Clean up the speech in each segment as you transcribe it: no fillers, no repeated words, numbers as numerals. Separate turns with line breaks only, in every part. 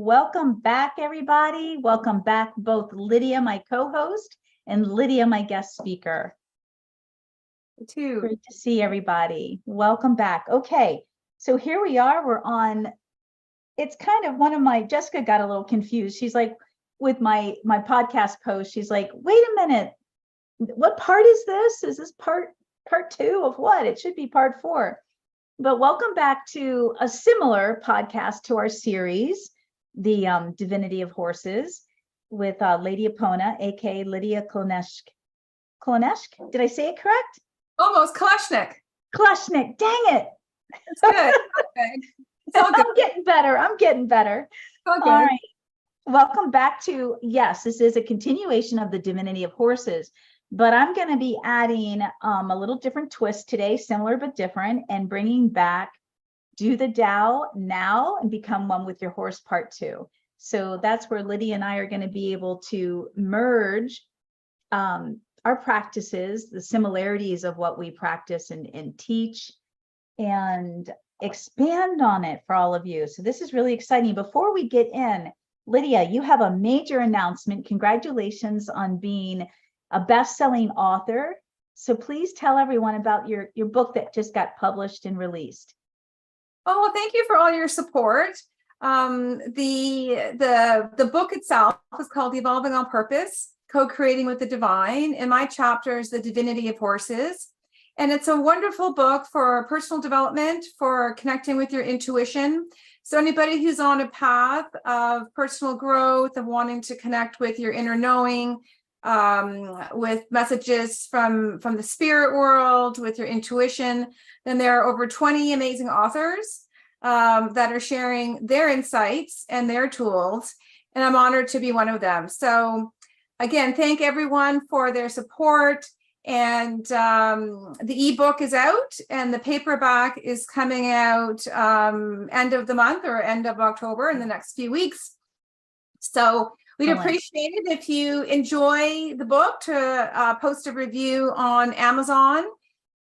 Welcome back, everybody. Welcome back, both Lydia, my co-host, and Lydia, my guest speaker.
Too.
Great to see everybody. Welcome back. Okay, so here we are. We're on, it's kind of one of my, Jessica got a little confused. She's like, with my podcast post, she's like, wait a minute, what part is this? Is this part two of what? It should be part 4. But welcome back to a similar podcast to our series, the Divinity of Horses, with Lady Apona, aka Lidia Kuleshnyk. Kuleshnyk? Did I say it correct?
Almost. Kuleshnyk.
Kuleshnyk. Dang it.
It's good. Okay. It's all good.
I'm getting better.
All good.
All right. Welcome back to, yes, this is a continuation of the Divinity of Horses, but I'm going to be adding a little different twist today, similar but different, and bringing back Do the Tao Now and Become One with Your Horse Part 2. So that's where Lydia and I are going to be able to merge our practices, the similarities of what we practice and teach, and expand on it for all of you. So this is really exciting. Before we get in, Lydia, you have a major announcement. Congratulations on being a best-selling author. So please tell everyone about your book that just got published and released.
Oh, well, thank you for all your support. The book itself is called Evolving on Purpose, Co-Creating with the Divine. And my chapter is The Divinity of Horses. And it's a wonderful book for personal development, for connecting with your intuition. So anybody who's on a path of personal growth, of wanting to connect with your inner knowing, with messages from the spirit world, with your intuition, then there are over 20 amazing authors that are sharing their insights and their tools. And I'm honored to be one of them. So again, thank everyone for their support. And the ebook is out and the paperback is coming out end of the month or end of October in the next few weeks. So we'd appreciate it if you enjoy the book to post a review on Amazon,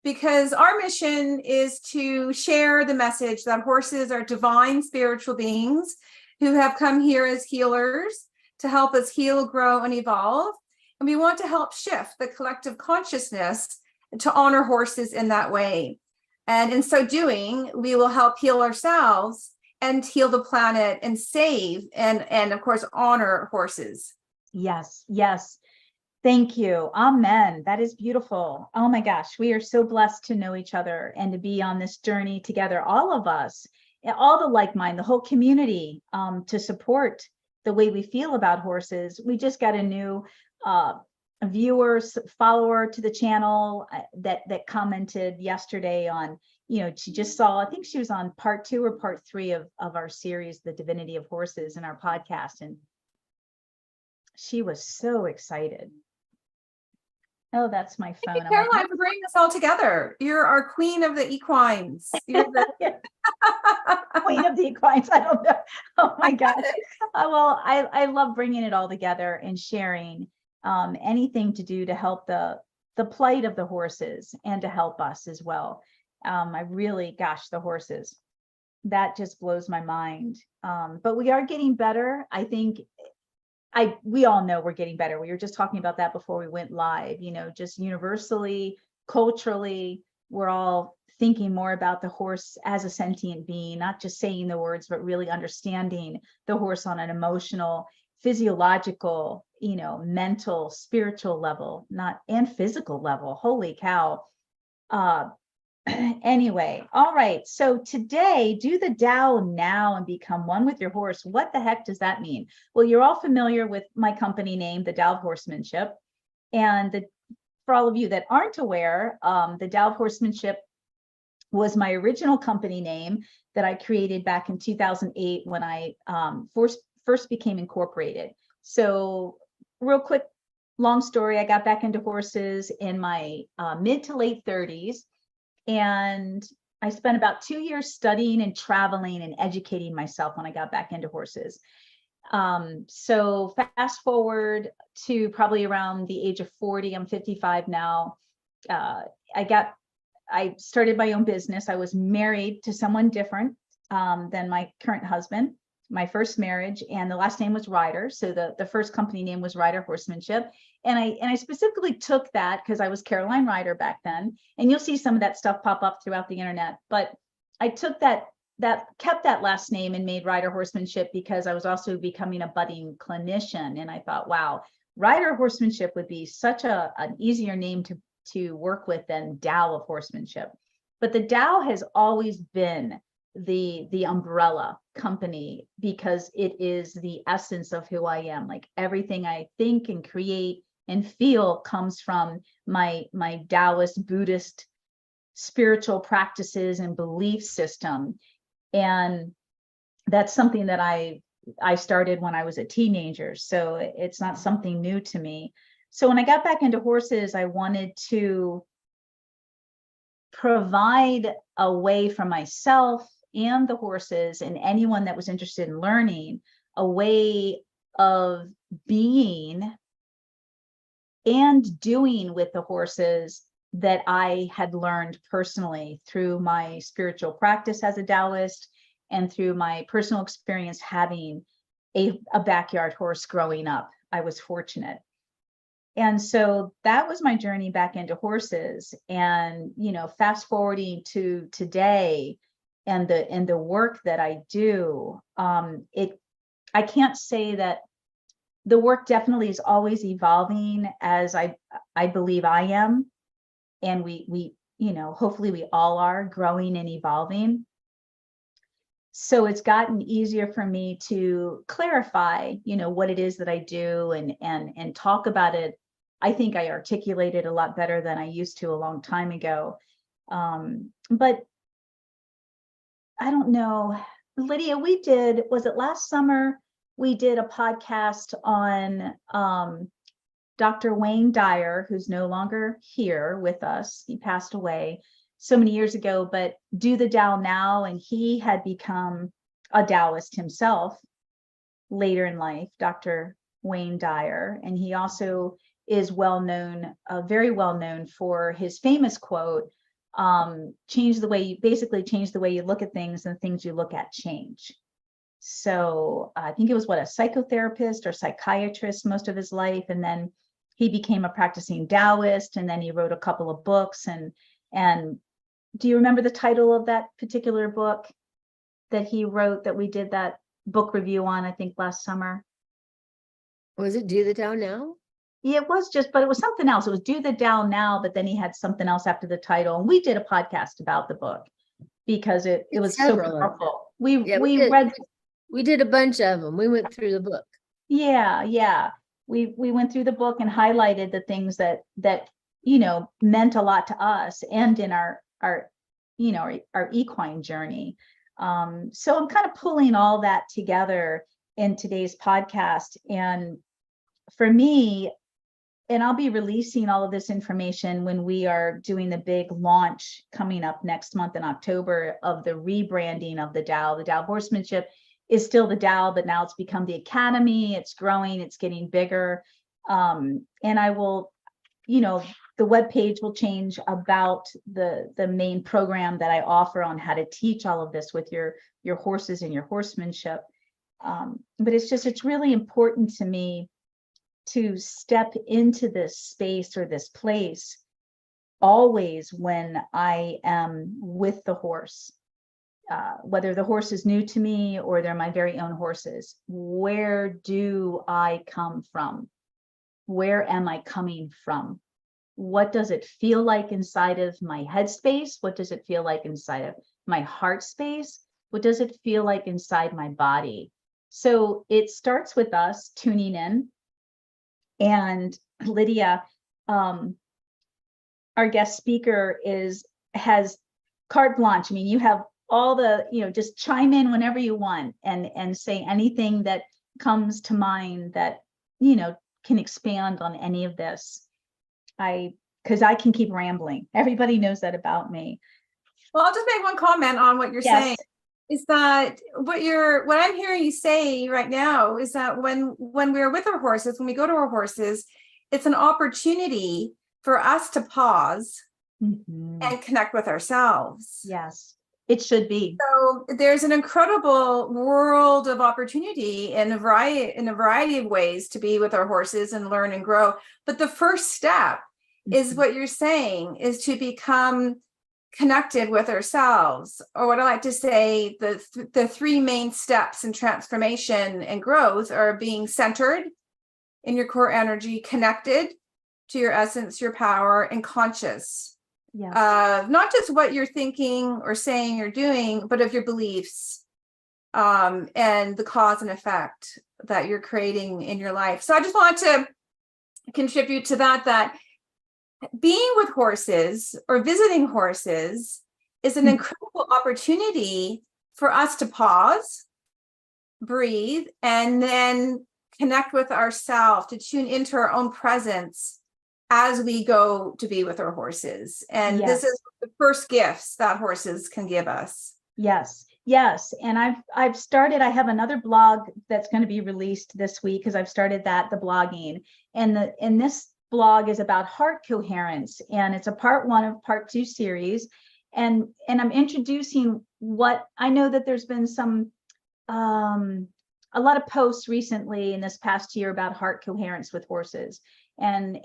because our mission is to share the message that horses are divine spiritual beings who have come here as healers to help us heal, grow, and evolve. And we want to help shift the collective consciousness to honor horses in that way. And in so doing, we will help heal ourselves and heal the planet and save and of course, honor horses.
Yes, yes. Thank you. Amen. That is beautiful. Oh my gosh, we are so blessed to know each other and to be on this journey together, all of us, all the like mind, the whole community, to support the way we feel about horses. We just got a new follower to the channel that commented yesterday on, she just saw, I think she was on part 2 or part 3 of our series, The Divinity of Horses, in our podcast. And she was so excited. Oh, that's my phone.
Thank you, Caroline, for bringing us all together. You're our queen of the equines. You're the
queen of the equines. I don't know. Oh my gosh. Well, I love bringing it all together and sharing anything to do to help the plight of the horses and to help us as well. I really, gosh, the horses, that just blows my mind. But we are getting better. I think we all know we're getting better. We were just talking about that before we went live, just universally, culturally, we're all thinking more about the horse as a sentient being, not just saying the words, but really understanding the horse on an emotional, physiological, mental, spiritual level, and physical level. Holy cow. Anyway, all right. So today, do the Tao now and become one with your horse. What the heck does that mean? Well, you're all familiar with my company name, the Tao of Horsemanship. And for all of you that aren't aware, the Tao of Horsemanship was my original company name that I created back in 2008 when I first became incorporated. So real quick, long story, I got back into horses in my mid to late 30s. And I spent about 2 years studying and traveling and educating myself when I got back into horses. So fast forward to probably around the age of 40, I'm 55 now. I started my own business. I was married to someone different than my current husband. my first marriage, and the last name was Rider. So the first company name was Rider Horsemanship. And I specifically took that because I was Caroline Rider back then. And you'll see some of that stuff pop up throughout the internet. But I took that kept that last name and made Rider Horsemanship because I was also becoming a budding clinician. And I thought, wow, Rider Horsemanship would be such an easier name to work with than Tao of Horsemanship. But the Tao has always been the umbrella company because it is the essence of who I am. Like everything I think and create and feel comes from my Taoist Buddhist spiritual practices and belief system. And that's something that I started when I was a teenager. So it's not something new to me. So when I got back into horses, I wanted to provide a way for myself and the horses and anyone that was interested in learning a way of being and doing with the horses that I had learned personally through my spiritual practice as a Taoist and through my personal experience having a backyard horse growing up. I was fortunate. And so that was my journey back into horses. And, fast forwarding to today and the work that I do, I can't say that the work definitely is always evolving as I believe I am. And we hopefully we all are growing and evolving. So it's gotten easier for me to clarify, what it is that I do and talk about it. I think I articulate it a lot better than I used to a long time ago. But I don't know, Lydia, was it last summer? We did a podcast on Dr. Wayne Dyer, who's no longer here with us. He passed away so many years ago, but Do the Tao Now, and he had become a Taoist himself later in life, Dr. Wayne Dyer. And he also is very well known for his famous quote, change the way you look at things, and things you look at change. So I think it was a psychotherapist or psychiatrist most of his life. And then he became a practicing Taoist, and then he wrote a couple of books. And do you remember the title of that particular book that he wrote that we did that book review on, I think last summer?
Was it Do the Tao Now?
Yeah, but it was something else. It was Do the Tao Now, but then he had something else after the title. And we did a podcast about the book because it was so powerful. We
did a bunch of them. We went through the book.
Yeah. We went through the book and highlighted the things that meant a lot to us and in our equine journey. So I'm kind of pulling all that together in today's podcast. And for me, and I'll be releasing all of this information when we are doing the big launch coming up next month in October of the rebranding of the Tao. The Tao Horsemanship is still the Tao, but now it's become the Academy. It's growing, it's getting bigger. And I will, the webpage will change about the main program that I offer on how to teach all of this with your horses and your horsemanship. But it's really important to me to step into this space or this place always when I am with the horse, whether the horse is new to me or they're my very own horses. Where do I come from? Where am I coming from? What does it feel like inside of my head space? What does it feel like inside of my heart space? What does it feel like inside my body? So it starts with us tuning in. And Lydia, our guest speaker, has carte blanche. I mean, you have all the, just chime in whenever you want and say anything that comes to mind that, can expand on any of this. Because I can keep rambling. Everybody knows that about me.
Well, I'll just make one comment on what you're saying. Is that what I'm hearing you say right now is that when we're with our horses, when we go to our horses, it's an opportunity for us to pause and connect with ourselves.
Yes, It should be.
So there's an incredible world of opportunity in a variety of ways to be with our horses and learn and grow. But the first step is what you're saying, is to become connected with ourselves, or what I like to say, the three main steps in transformation and growth are being centered in your core energy, connected to your essence, your power, and conscious.
Yeah.
Not just what you're thinking or saying or doing, but of your beliefs, and the cause and effect that you're creating in your life. So I just want to contribute to that being with horses or visiting horses is an incredible opportunity for us to pause, breathe, and then connect with ourselves, to tune into our own presence as we go to be with our horses. And
Yes.
this is the first gifts that horses can give us.
Yes. Yes. And I've started, I have another blog that's going to be released this week, because I've started the blogging. And this blog is about heart coherence, and it's a part 1 of part 2 series. And I'm introducing what I know that there's been some a lot of posts recently in this past year about heart coherence with horses. And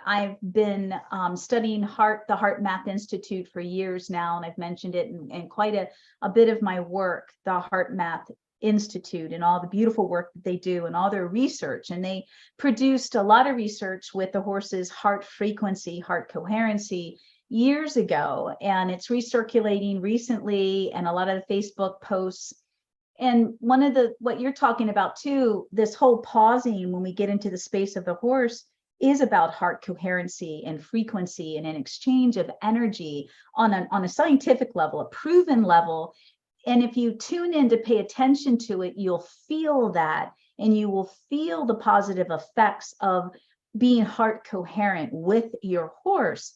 I've been studying the Heart Math Institute for years now, and I've mentioned it in quite a bit of my work, the Heart Math Institute, and all the beautiful work that they do and all their research. And they produced a lot of research with the horse's heart frequency, heart coherency years ago, and it's recirculating recently, and a lot of the Facebook posts. And one of what you're talking about too, this whole pausing when we get into the space of the horse, is about heart coherency and frequency and an exchange of energy on a scientific level, a proven level. And if you tune in to pay attention to it, you'll feel that, and you will feel the positive effects of being heart coherent with your horse.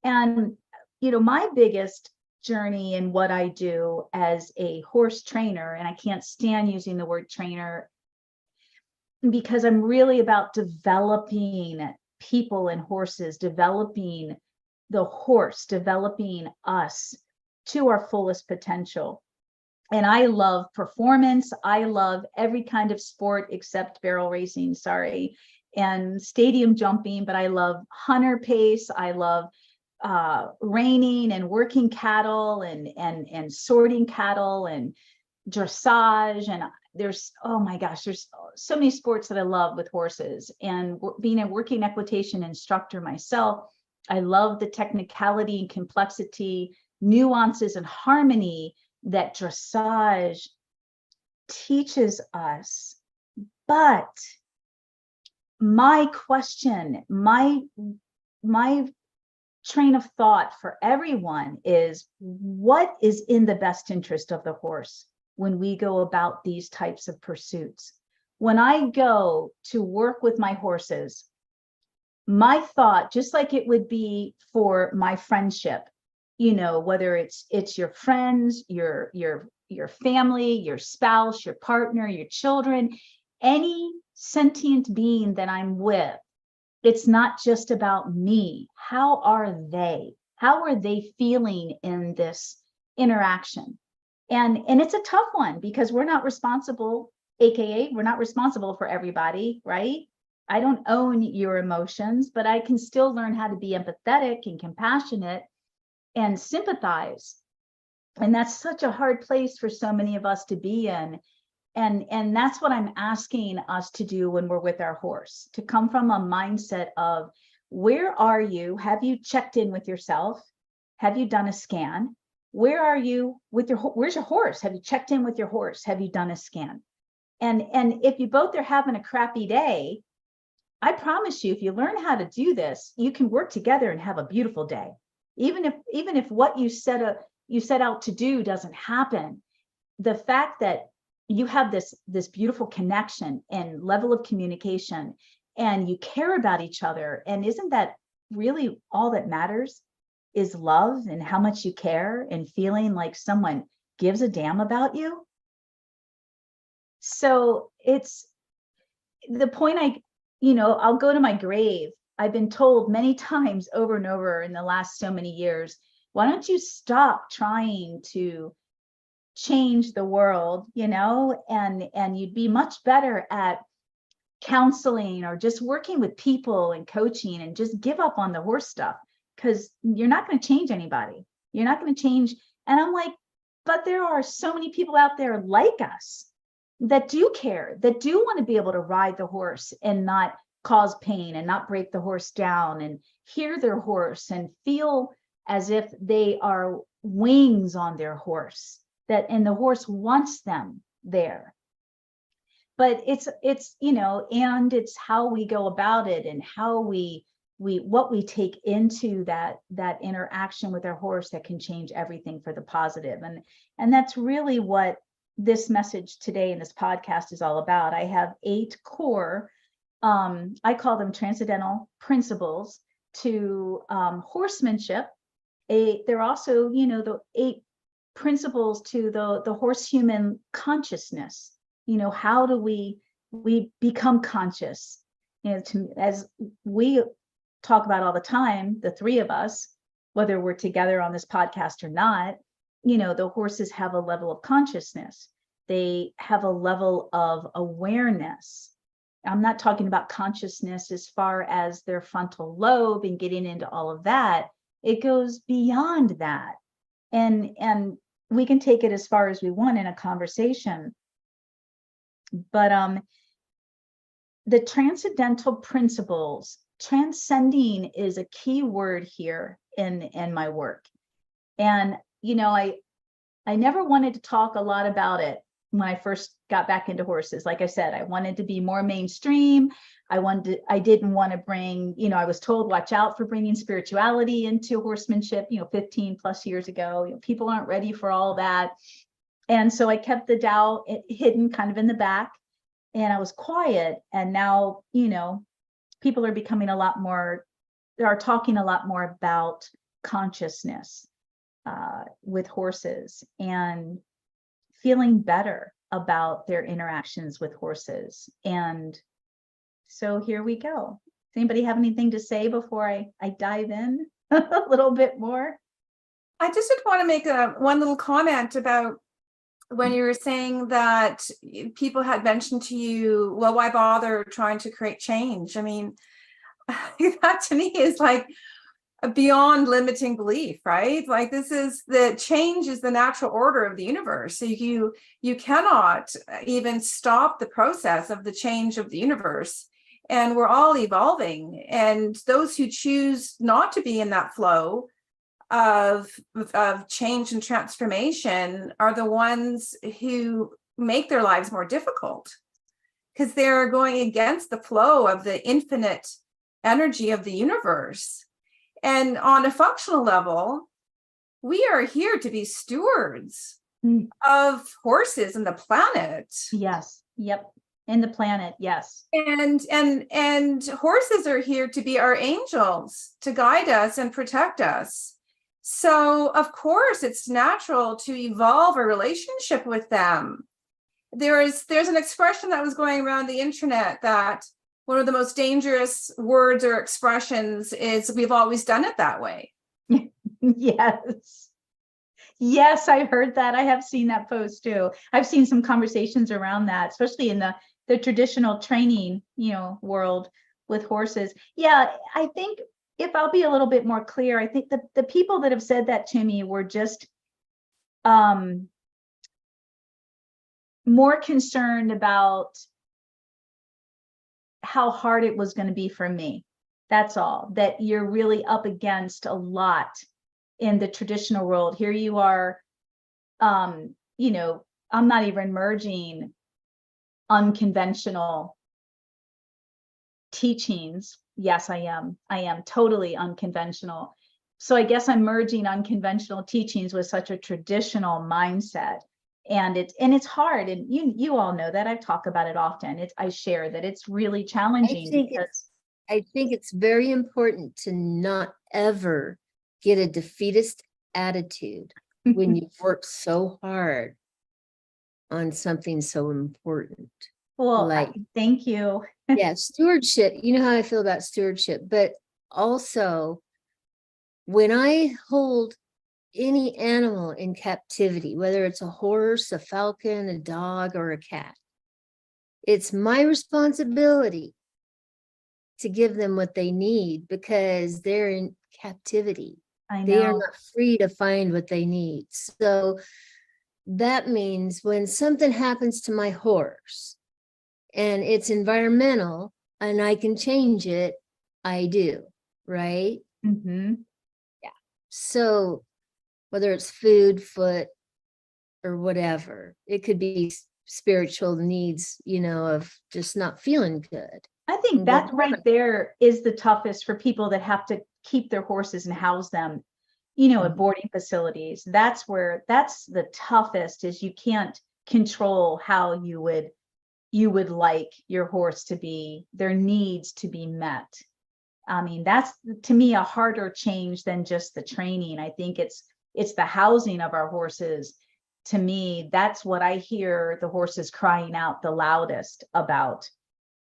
And, my biggest journey in what I do as a horse trainer, and I can't stand using the word trainer, because I'm really about developing people and horses, developing the horse, developing us to our fullest potential. And I love performance. I love every kind of sport except barrel racing, sorry, and stadium jumping, but I love hunter pace. I love reining and working cattle and sorting cattle and dressage. And there's, oh my gosh, there's so many sports that I love with horses. And being a working equitation instructor myself, I love the technicality and complexity, nuances and harmony that dressage teaches us. But my question, my train of thought for everyone is, what is in the best interest of the horse when we go about these types of pursuits? When I go to work with my horses, my thought, just like it would be for my friendship, whether it's your friends, your family, your spouse, your partner, your children, any sentient being that I'm with, it's not just about me. How are they? How are they feeling in this interaction? And it's a tough one, because we're not responsible, AKA, we're not responsible for everybody, right? I don't own your emotions, but I can still learn how to be empathetic and compassionate and sympathize. And that's such a hard place for so many of us to be in. And that's what I'm asking us to do when we're with our horse, to come from a mindset of, where are you? Have you checked in with yourself? Have you done a scan? Where are you with where's your horse? Have you checked in with your horse? Have you done a scan? And if you both are having a crappy day, I promise you, if you learn how to do this, you can work together and have a beautiful day. Even if what you set out to do doesn't happen, the fact that you have this beautiful connection and level of communication, and you care about each other, and isn't that really all that matters, is love and how much you care and feeling like someone gives a damn about you. So it's the point. I'll go to my grave. I've been told many times over and over in the last so many years, Why don't you stop trying to change the world, and you'd be much better at counseling or just working with people and coaching, and just give up on the horse stuff, because you're not going to change anybody. You're not going to change. And I'm like, but there are so many people out there like us that do care, that do want to be able to ride the horse and not cause pain and not break the horse down, and hear their horse and feel as if they are wings on their horse, and the horse wants them there. But it's and it's how we go about it, and how what we take into that interaction with our horse that can change everything for the positive. And that's really what this message today in this podcast is all about. I have 8 core, I call them transcendental principles to horsemanship. They're also, the 8 principles to the horse human consciousness. How do we become conscious? As we talk about all the time, the 3 of us, whether we're together on this podcast or not, the horses have a level of consciousness. They have a level of awareness. I'm not talking about consciousness as far as their frontal lobe and getting into all of that. It goes beyond that. And we can take it as far as we want in a conversation. But the transcendental principles, transcending is a key word here in my work. And, I never wanted to talk a lot about it when I first got back into horses. Like I said, I wanted to be more mainstream. I didn't want to bring, I was told, watch out for bringing spirituality into horsemanship, 15 plus years ago. People aren't ready for all that. And so I kept the Tao hidden kind of in the back, and I was quiet. And now, people are becoming are talking a lot more about consciousness with horses, and feeling better about their interactions with horses. And so here we go. Does anybody have anything to say before I dive in a little bit more?
I just would want to make one little comment about when you were saying that people had mentioned to you, well, why bother trying to create change? I mean, that to me is like beyond limiting belief, right? Like the change is the natural order of the universe. So you cannot even stop the process of the change of the universe. And we're all evolving. And those who choose not to be in that flow of change and transformation are the ones who make their lives more difficult, because they're going against the flow of the infinite energy of the universe. And on a functional level, we are here to be stewards of horses and the planet.
Yes. Yep. And the planet. Yes.
And horses are here to be our angels, to guide us and protect us. So of course it's natural to evolve a relationship with them. There's an expression that was going around the internet that one of the most dangerous words or expressions is, we've always done it that way.
Yes. Yes, I heard that. I have seen that post too. I've seen some conversations around that, especially in the traditional training, world with horses. Yeah, I think if I'll be a little bit more clear, I think the people that have said that to me were just more concerned about how hard it was going to be for me. That's all. That you're really up against a lot in the traditional world. Here you are, I'm not even merging unconventional teachings. Yes, I am. I am totally unconventional. So I guess I'm merging unconventional teachings with such a traditional mindset. And it's hard. And you all know that. I talk about it often. I share that it's really challenging.
I think it's very important to not ever get a defeatist attitude when you've worked so hard on something so important.
Well, thank you.
Yeah, stewardship. You know how I feel about stewardship, but also when I hold any animal in captivity, whether it's a horse, a falcon, a dog, or a cat, it's my responsibility to give them what they need because they're in captivity.
I
They are
know.
not free to find what they need. So that means when something happens to my horse and it's environmental and I can change it, I do, right?
Mm-hmm.
So whether it's food, foot, or whatever, it could be spiritual needs, of just not feeling good.
I think
And
that
then-
right there is the toughest for people that have to keep their horses and house them, at boarding facilities. That's the toughest, is you can't control how you would like your horse to be, their needs to be met. I mean, that's to me a harder change than just the training. I think it's the housing of our horses. To me, that's what I hear the horses crying out the loudest about,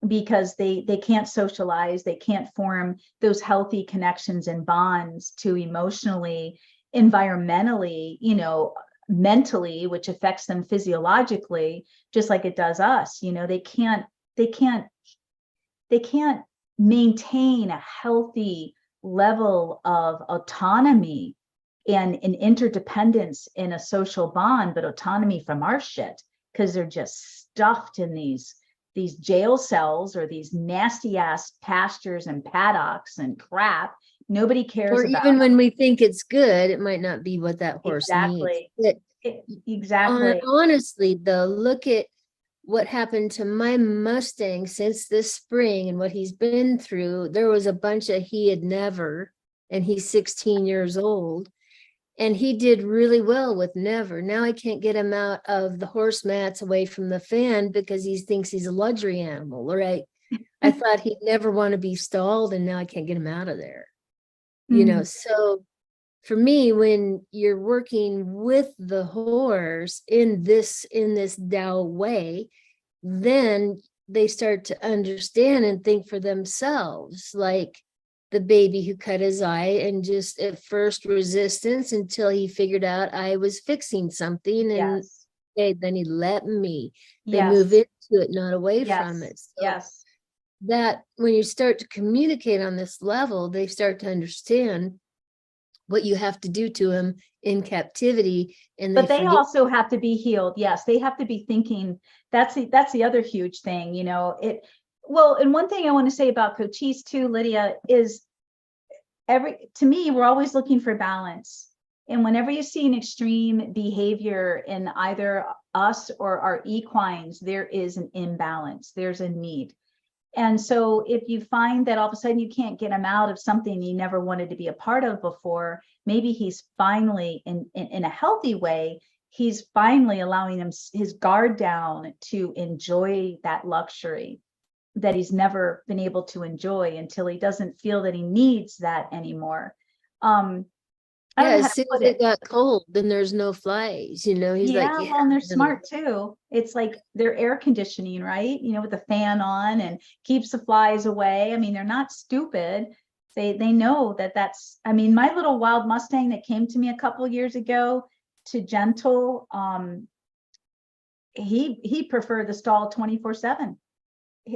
because they can't socialize, they can't form those healthy connections and bonds to emotionally, environmentally, mentally, which affects them physiologically, just like it does us. They can't maintain a healthy level of autonomy and an interdependence in a social bond, but autonomy from our shit, because they're just stuffed in these jail cells or these nasty ass pastures and paddocks and crap. Nobody cares
Or
about.
even when we think it's good, it might not be what that horse
Exactly.
needs.
Exactly.
Honestly, though, look at what happened to my Mustang since this spring and what he's been through. There was a bunch of he had never, and he's 16 years old. And he did really well with never. Now I can't get him out of the horse mats away from the fan because he thinks he's a luxury animal. Right? I thought he'd never want to be stalled, and now I can't get him out of there. So for me, when you're working with the horse in this Tao way, then they start to understand and think for themselves, like the baby who cut his eye and just at first resistance until he figured out I was fixing something, and
Yes.
then he let me. They
Yes.
move into it, not away
Yes.
from it. So
Yes.
that when you start to communicate on this level, they start to understand what you have to do to them in captivity. And
But they
forget.
also have to be healed. Yes, they have to be thinking. That's the other huge thing, Well, and one thing I want to say about coachees too, Lydia, is to me, we're always looking for balance. And whenever you see an extreme behavior in either us or our equines, there is an imbalance. There's a need. And so if you find that all of a sudden you can't get him out of something he never wanted to be a part of before, maybe he's finally in a healthy way, he's finally allowing his guard down to enjoy that luxury that he's never been able to enjoy until he doesn't feel that he needs that anymore. I don't know how
As
to
soon as
put
it got cold, then there's no flies, he's like,
well, and they're smart too. It's like they're air conditioning, right? With the fan on and keeps the flies away. I mean, they're not stupid. They know that's, I mean, my little wild Mustang that came to me a couple years ago to Gentle, he preferred the stall 24/7.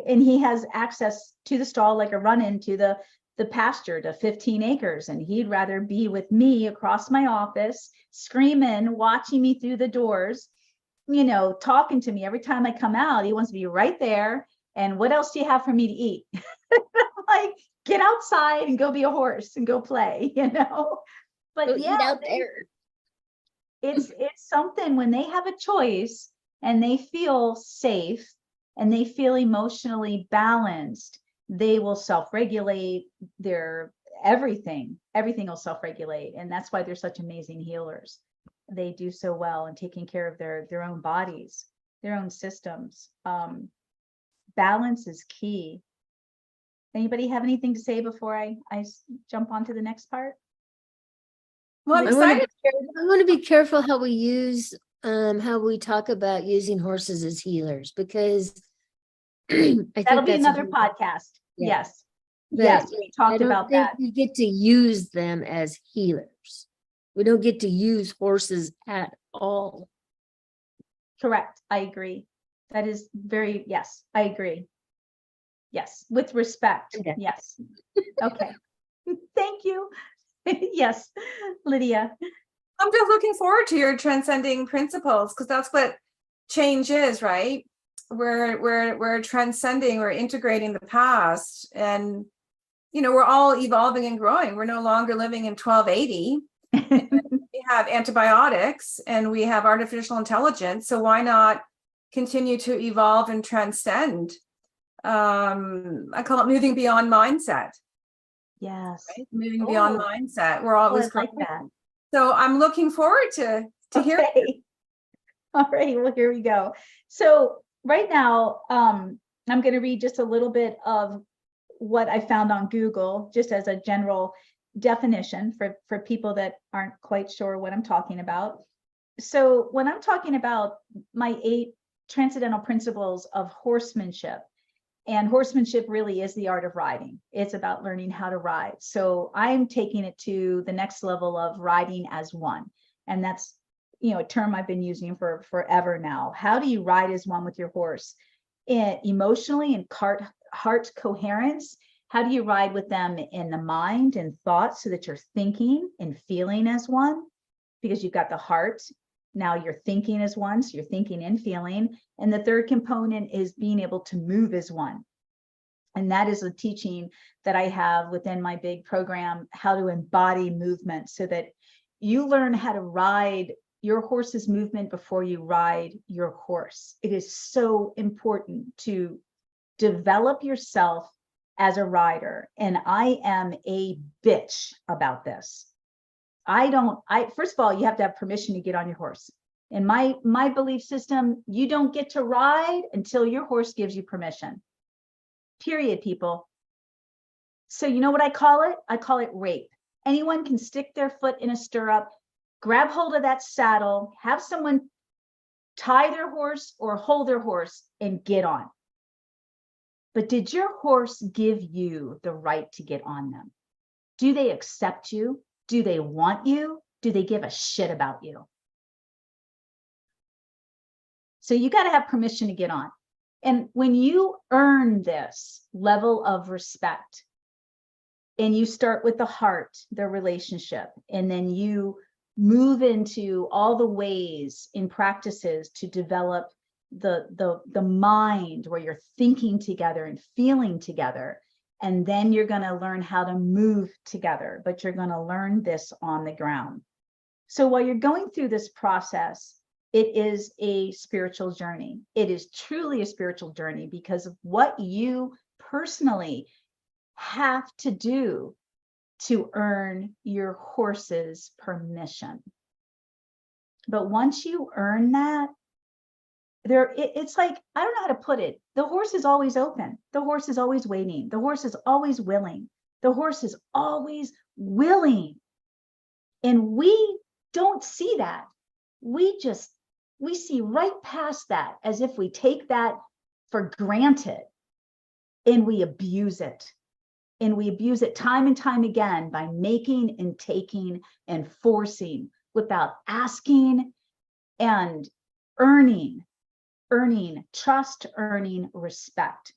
And he has access to the stall like a run-in to the pasture to 15 acres. And he'd rather be with me across my office, screaming, watching me through the doors, talking to me every time I come out. He wants to be right there. And what else do you have for me to eat? Like, get outside and go be a horse and go play, But
eat out there.
It's something when they have a choice and they feel safe and they feel emotionally balanced, they will self-regulate their everything will self-regulate. And that's why they're such amazing healers. They do so well in taking care of their own bodies, their own systems. Balance is key. Anybody have anything to say before I jump on to the next part?
Well, I'm
I want
excited.
to be careful how we talk about using horses as healers, because I think
That'll be
that's
another podcast.
Yeah.
Yes, we talked about that.
We get to use them as healers. We don't get to use horses at all.
Correct. I agree. That is very, yes, I agree. Yes, with respect.
Okay.
Yes. Okay. Thank you. Yes, Lydia.
I'm just looking forward to your transcending principles, because that's what change is, right? We're transcending, we're integrating the past, and we're all evolving and growing. We're no longer living in 1280. We have antibiotics and we have artificial intelligence. So why not continue to evolve and transcend? I call it moving beyond mindset.
Yes.
Right? Moving beyond mindset. We're always
I like
growing.
that.
So I'm looking forward to hearing.
Okay. All right, well, here we go. So right now, I'm going to read just a little bit of what I found on Google, just as a general definition for people that aren't quite sure what I'm talking about. So when I'm talking about my 8 transcendental principles of horsemanship, and horsemanship really is the art of riding. It's about learning how to ride. So I'm taking it to the next level of riding as one. And that's, a term I've been using for forever now. How do you ride as one with your horse? Emotionally and heart coherence. How do you ride with them in the mind and thoughts so that you're thinking and feeling as one? Because you've got the heart. Now you're thinking as one, so you're thinking and feeling. And the third component is being able to move as one. And that is a teaching that I have within my big program, how to embody movement, so that you learn how to ride your horse's movement before you ride your horse. It is so important to develop yourself as a rider. And I am a bitch about this. First of all, you have to have permission to get on your horse. In my belief system, you don't get to ride until your horse gives you permission. Period, people. So you know what I call it? I call it rape. Anyone can stick their foot in a stirrup, grab hold of that saddle, have someone tie their horse or hold their horse and get on. But did your horse give you the right to get on them? Do they accept you? Do they want you? Do they give a shit about you? So you got to have permission to get on. And when you earn this level of respect, and you start with the heart, the relationship, and then you move into all the ways in practices to develop the mind, where you're thinking together and feeling together, and then you're going to learn how to move together, but you're going to learn this on the ground. So while you're going through this process, it is a spiritual journey. It is truly a spiritual journey because of what you personally have to do to earn your horse's permission. But once you earn that, it's like, I don't know how to put it. The horse is always open. The horse is always waiting. The horse is always willing. The horse is always willing. And we don't see that. We see right past that, as if we take that for granted, and we abuse it. And we abuse it time and time again by making and taking and forcing without asking and earning trust, earning respect.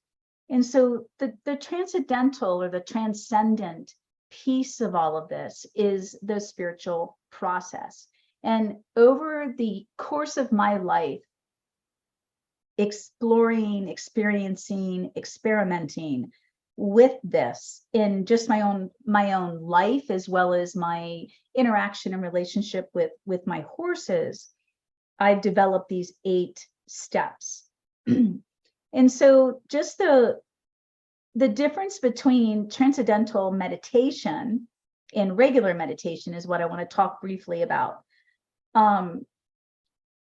And so the transcendental or the transcendent piece of all of this is the spiritual process. And over the course of my life, exploring, experiencing, experimenting with this in just my own life, as well as my interaction and relationship with my horses, I've developed these 8 steps. And so just the difference between transcendental meditation and regular meditation is what I want to talk briefly about.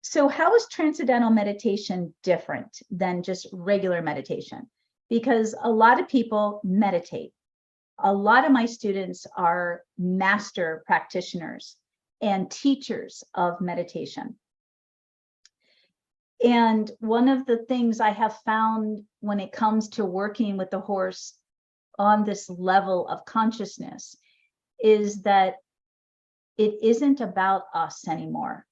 So how is transcendental meditation different than just regular meditation? Because a lot of people meditate. A lot of my students are master practitioners and teachers of meditation. And one of the things I have found when it comes to working with the horse on this level of consciousness is that it isn't about us anymore.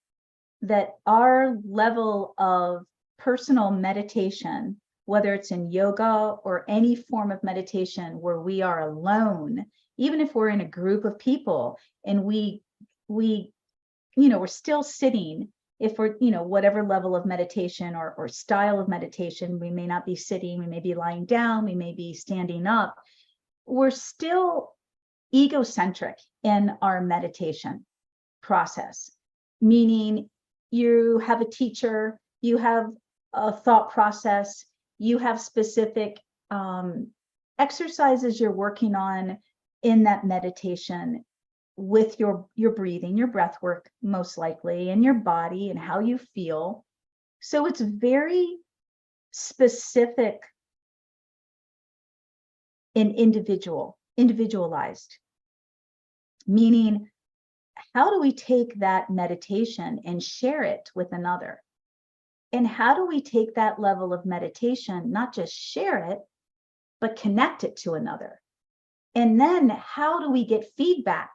That our level of personal meditation, whether it's in yoga or any form of meditation where we are alone, even if we're in a group of people and we we're still sitting, if we're, whatever level of meditation or style of meditation, we may not be sitting, we may be lying down, we may be standing up, we're still egocentric in our meditation process, meaning you have a teacher, you have a thought process, you have specific exercises you're working on in that meditation with your breathing, your breath work, most likely, and your body and how you feel. So it's very specific and individualized, meaning how do we take that meditation and share it with another? And how do we take that level of meditation, not just share it, but connect it to another? And then how do we get feedback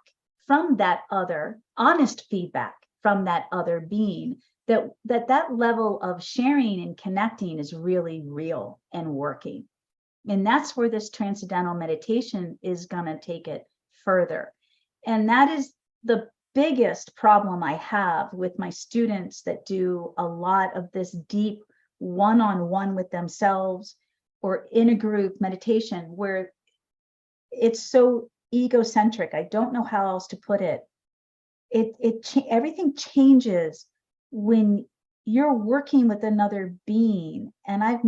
from that other, honest feedback from that other being, that level of sharing and connecting is really real and working? And that's where this transcendental meditation is going to take it further. And that is the biggest problem I have with my students that do a lot of this deep one-on-one with themselves or in a group meditation, where it's so egocentric. I don't know how else to put it. Everything changes when you're working with another being. And I've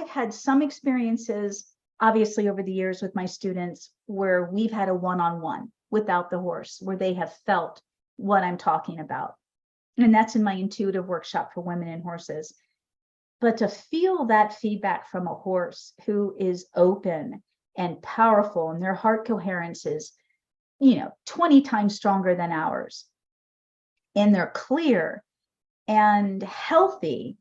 had some experiences, obviously, over the years with my students where we've had a one-on-one without the horse, where they have felt what I'm talking about. And that's in my intuitive workshop for women and horses. But to feel that feedback from a horse who is open and powerful, and their heart coherence is, 20 times stronger than ours, and they're clear and healthy,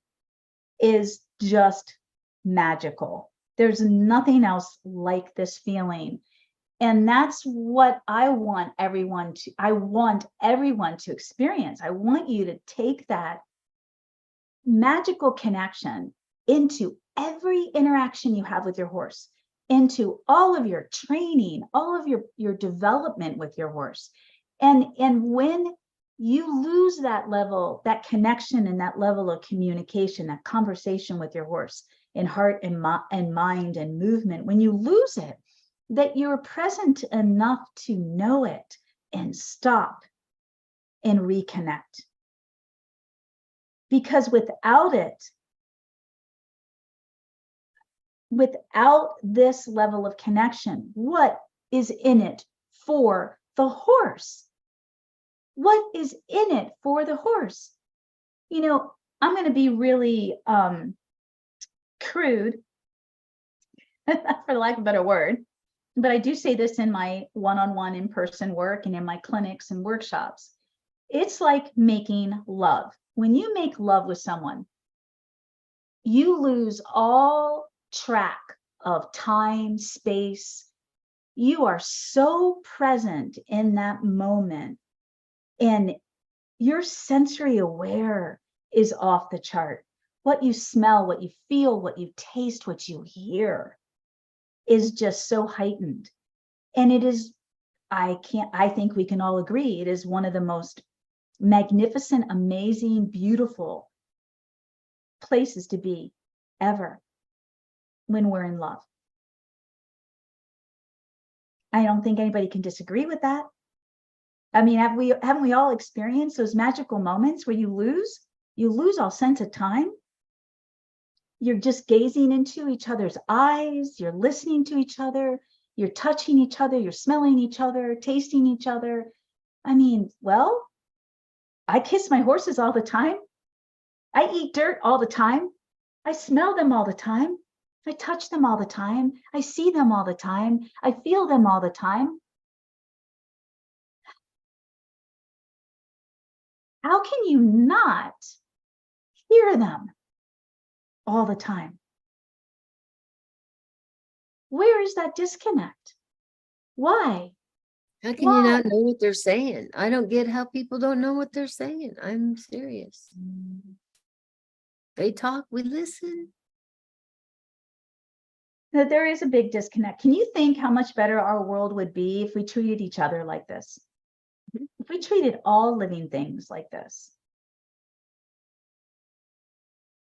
is just magical. There's nothing else like this feeling. And that's what I want everyone to experience. I want you to take that magical connection into every interaction you have with your horse, into all of your training, all of your development with your horse. And when you lose that level, that connection and that level of communication, that conversation with your horse in heart and mind and movement, when you lose it, that you're present enough to know it and stop and reconnect. Because without this level of connection, what is in it for the horse? What is in it for the horse? I'm going to be really crude, for lack of a better word, but I do say this in my one-on-one in-person work and in my clinics and workshops. It's like making love. When you make love with someone, you lose all track of time, space. You are so present in that moment, and your sensory aware is off the chart. What you smell, what you feel, what you taste, what you hear is just so heightened. And it is, I think we can all agree, it is one of the most magnificent, amazing, beautiful places to be ever when we're in love. I don't think anybody can disagree with that. I mean, haven't we all experienced those magical moments where you lose all sense of time? You're just gazing into each other's eyes, you're listening to each other, you're touching each other, you're smelling each other, tasting each other. I mean, well, I kiss my horses all the time. I eat dirt all the time. I smell them all the time. I touch them all the time. I see them all the time. I feel them all the time. How can you not hear them all the time? Where is that disconnect? Why?
How can you not know what they're saying? I don't get how people don't know what they're saying. I'm serious. They talk, we listen.
That there is a big disconnect. Can you think how much better our world would be if we treated each other like this? If we treated all living things like this?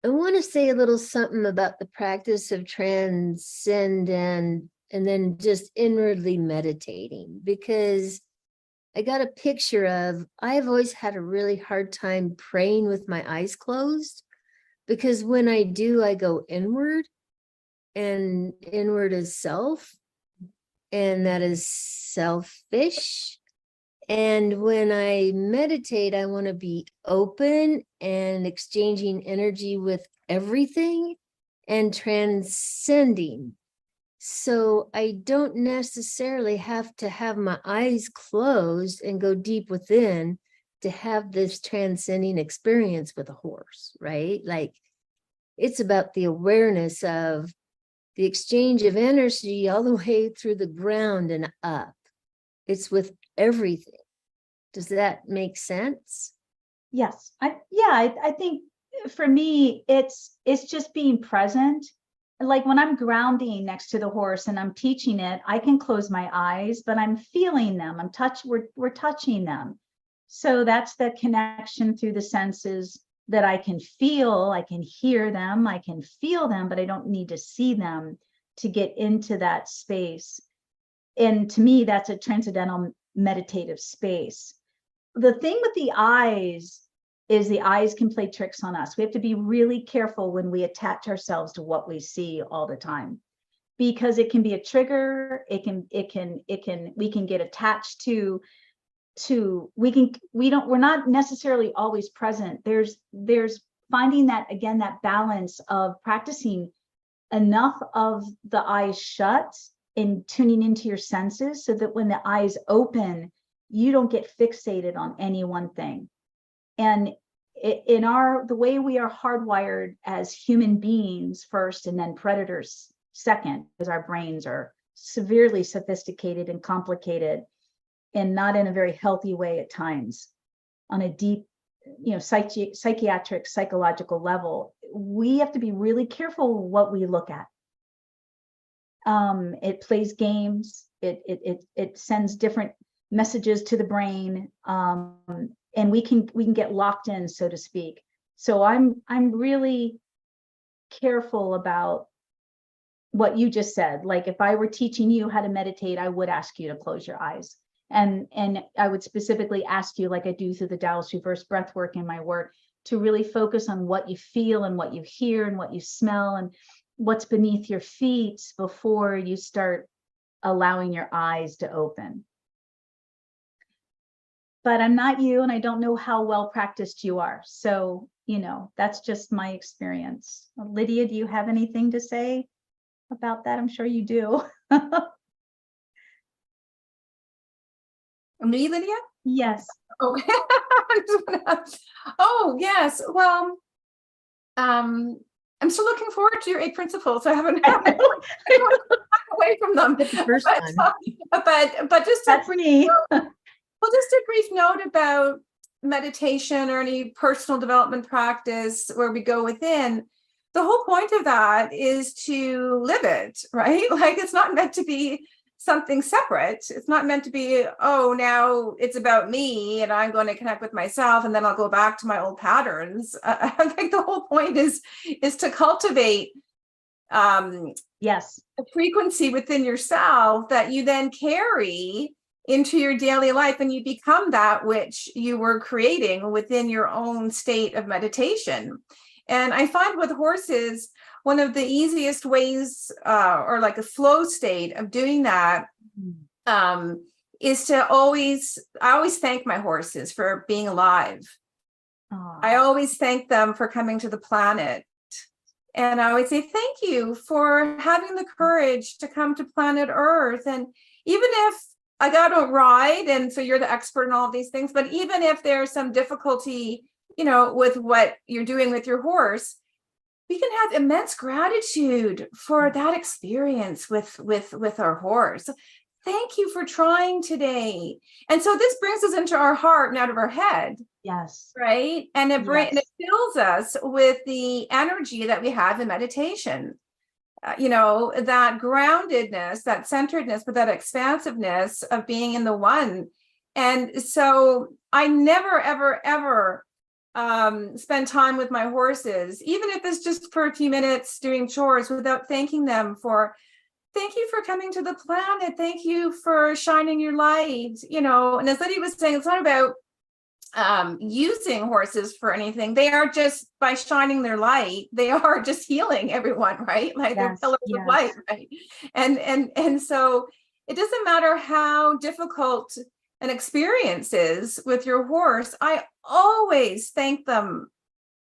I want to say a little something about the practice of transcend and then just inwardly meditating, because I got a picture of, I've always had a really hard time praying with my eyes closed, because when I do, I go inward, and inward is self, and that is selfish. And when I meditate, I want to be open and exchanging energy with everything and transcending. So I don't necessarily have to have my eyes closed and go deep within to have this transcending experience with a horse, right? Like, it's about the awareness of the exchange of energy all the way through the ground and up. It's with everything. Does that make sense?
Yes. I think for me, it's just being present. Like when I'm grounding next to the horse and I'm teaching it, I can close my eyes, but I'm feeling them. We're touching them. So that's the connection through the senses that I can feel. I can hear them, I can feel them, but I don't need to see them to get into that space. And to me, that's a transcendental meditative space. The thing with the eyes is the eyes can play tricks on us. We have to be really careful when we attach ourselves to what we see all the time, because it can be a trigger. We can get attached to we're not necessarily always present. There's finding that, again, that balance of practicing enough of the eyes shut and tuning into your senses so that when the eyes open, you don't get fixated on any one thing. And the way we are hardwired as human beings first, and then predators second, because our brains are severely sophisticated and complicated, and not in a very healthy way at times, on a deep, psychiatric, psychological level, we have to be really careful what we look at. It plays games. It sends different messages to the brain, and we can get locked in, so to speak. So I'm really careful about what you just said. Like, if I were teaching you how to meditate, I would ask you to close your eyes, and I would specifically ask you, like I do through the Taoist reverse breath work in my work, to really focus on what you feel and what you hear and what you smell and what's beneath your feet before you start allowing your eyes to open. But I'm not you, and I don't know how well practiced you are. So, that's just my experience. Lydia, do you have anything to say about that? I'm sure you do.
Me, Lydia?
Yes.
Oh, oh yes. Well, I'm still looking forward to your 8 principles. I haven't away from them.
The first
but just
That's me.
Well, just a brief note about meditation or any personal development practice where we go within. The whole point of that is to live it, right? Like, it's not meant to be something separate. It's not meant to be, oh, now it's about me and I'm going to connect with myself and then I'll go back to my old patterns. I think the whole point is to cultivate
Yes,
a frequency within yourself that you then carry into your daily life, and you become that which you were creating within your own state of meditation. And I find with horses, one of the easiest ways, or like a flow state of doing that, is to I always thank my horses for being alive.
Aww.
I always thank them for coming to the planet. And I always say, thank you for having the courage to come to planet Earth. And even if I got to ride, and so you're the expert in all of these things, but even if there's some difficulty, with what you're doing with your horse, we can have immense gratitude for that experience with our horse. Thank you for trying today. And so this brings us into our heart and out of our head.
Yes.
Right. And it
Yes.
fills us with the energy that we have in meditation. That groundedness, that centeredness, but that expansiveness of being in the one. And so I never, ever, ever spend time with my horses, even if it's just for a few minutes doing chores, without thanking them for, thank you for coming to the planet. Thank you for shining your light. And as Lydia was saying, it's not about using horses for anything. They are just, by shining their light, they are just healing everyone, right? Like they're pillars of light, right? And so it doesn't matter how difficult an experience is with your horse. I always thank them.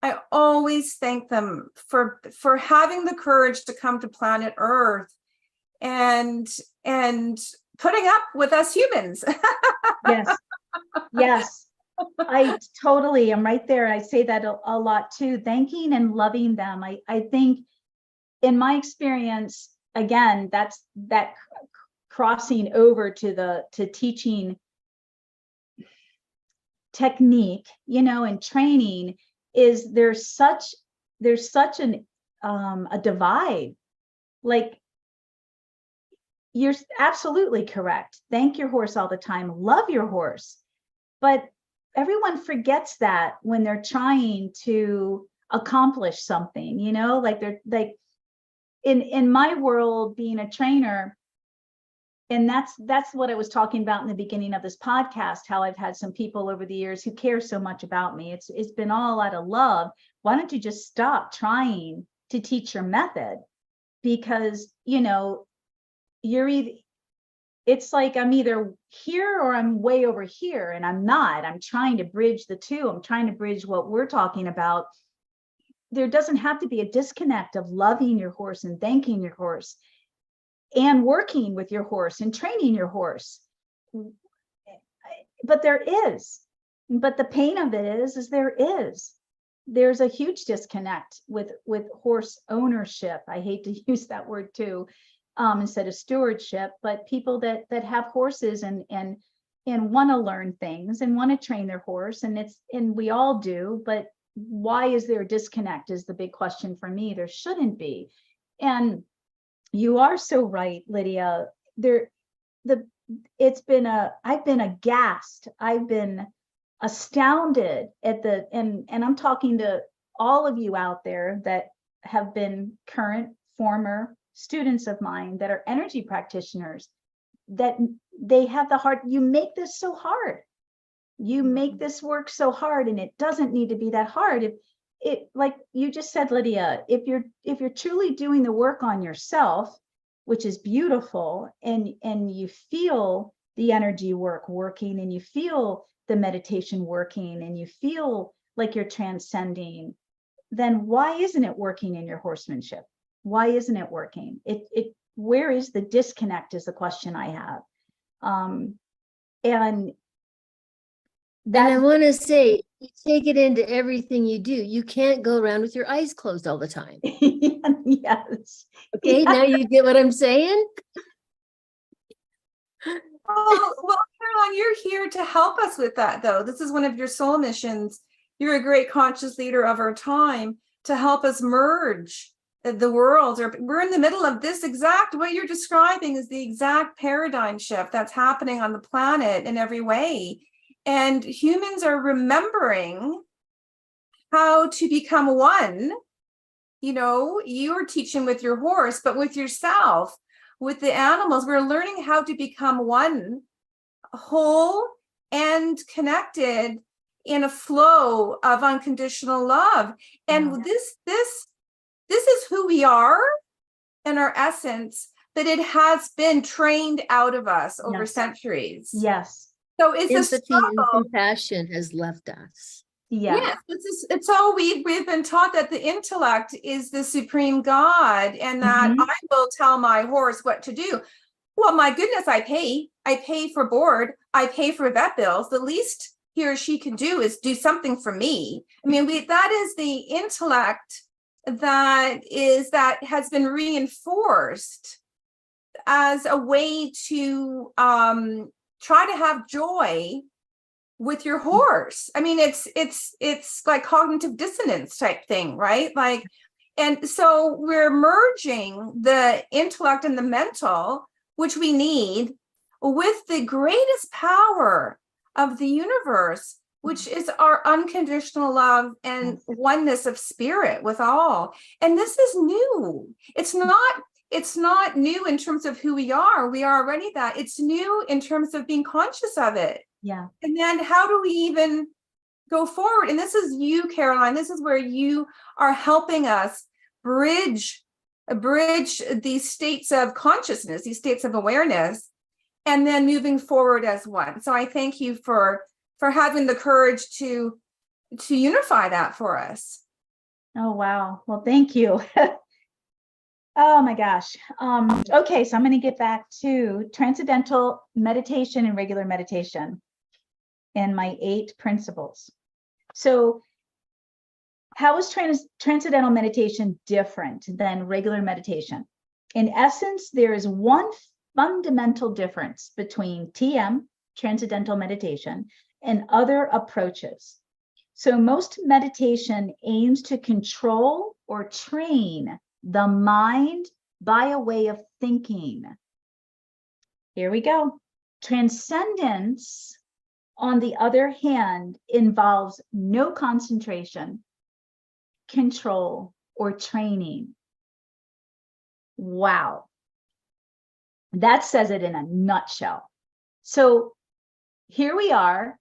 I always thank them for having the courage to come to planet Earth and putting up with us humans.
Yes. Yes. I totally am right there. I say that a lot too, thanking and loving them. I think in my experience, again, that's that crossing over to teaching technique, and training, is there's such an a divide. Like, you're absolutely correct. Thank your horse all the time. Love your horse. But everyone forgets that when they're trying to accomplish something, like they're like, in my world, being a trainer, and that's what I was talking about in the beginning of this podcast, how I've had some people over the years who care so much about me. It's been all out of love. Why don't you just stop trying to teach your method? Because, you're either, it's like I'm either here or I'm way over here, and I'm not. I'm trying to bridge the two. I'm trying to bridge what we're talking about. There doesn't have to be a disconnect of loving your horse and thanking your horse and working with your horse and training your horse. But there is. But the pain of it is there's a huge disconnect with horse ownership. I hate to use that word too. Instead of stewardship, but people that have horses and want to learn things and want to train their horse, and we all do, but why is there a disconnect is the big question for me. There shouldn't be. And you are so right, Lydia. I've been aghast. I've been astounded at and I'm talking to all of you out there that have been current, former students of mine that are energy practitioners, that they have the heart. You make this so hard. You make this work so hard, and it doesn't need to be that hard. If it, like you just said, Lydia, if you're truly doing the work on yourself, which is beautiful, and you feel the energy work working, and you feel the meditation working, and you feel like you're transcending, then why isn't it working in your horsemanship? Why isn't it working? Where is the disconnect is the question I have. And
I want to say, you take it into everything you do. You can't go around with your eyes closed all the time.
yes.
Okay,
Yeah.
now you get what I'm saying?
Well, Caroline, you're here to help us with that, though. This is one of your soul missions. You're a great conscious leader of our time to help us merge the worlds. Or we're in the middle of this exact, what you're describing is the exact paradigm shift that's happening on the planet in every way. And humans are remembering how to become one. You're teaching with your horse, but with yourself, with the animals, we're learning how to become one, whole and connected in a flow of unconditional love. And this is who we are in our essence, but it has been trained out of us over centuries.
Yes.
So it's
Empathy and compassion has left us.
Yes, it's all we've been taught, that the intellect is the supreme God, and that I will tell my horse what to do. Well, my goodness, I pay for board, I pay for vet bills. The least he or she can do is do something for me. I mean, that is the intellect that has been reinforced as a way to try to have joy with your horse. I mean, it's like cognitive dissonance type thing, right? Like, and so we're merging the intellect and the mental, which we need, with the greatest power of the universe, which is our unconditional love and oneness of spirit with all. And this is new. It's not new in terms of who we are. We are already that. It's new in terms of being conscious of it.
Yeah.
And then how do we even go forward? And this is you, Caroline. This is where you are helping us bridge these states of consciousness, these states of awareness, and then moving forward as one. So I thank you for having the courage to unify that for us.
Oh, wow. Well, thank you. Oh my gosh. Okay, so I'm going to get back to transcendental meditation and regular meditation and my 8 principles. So how is transcendental meditation different than regular meditation? In essence, there is one fundamental difference between TM, transcendental meditation, and other approaches. So most meditation aims to control or train the mind by a way of thinking. Here we go. Transcendence, on the other hand, involves no concentration, control, or training. Wow. That says it in a nutshell. So here we are,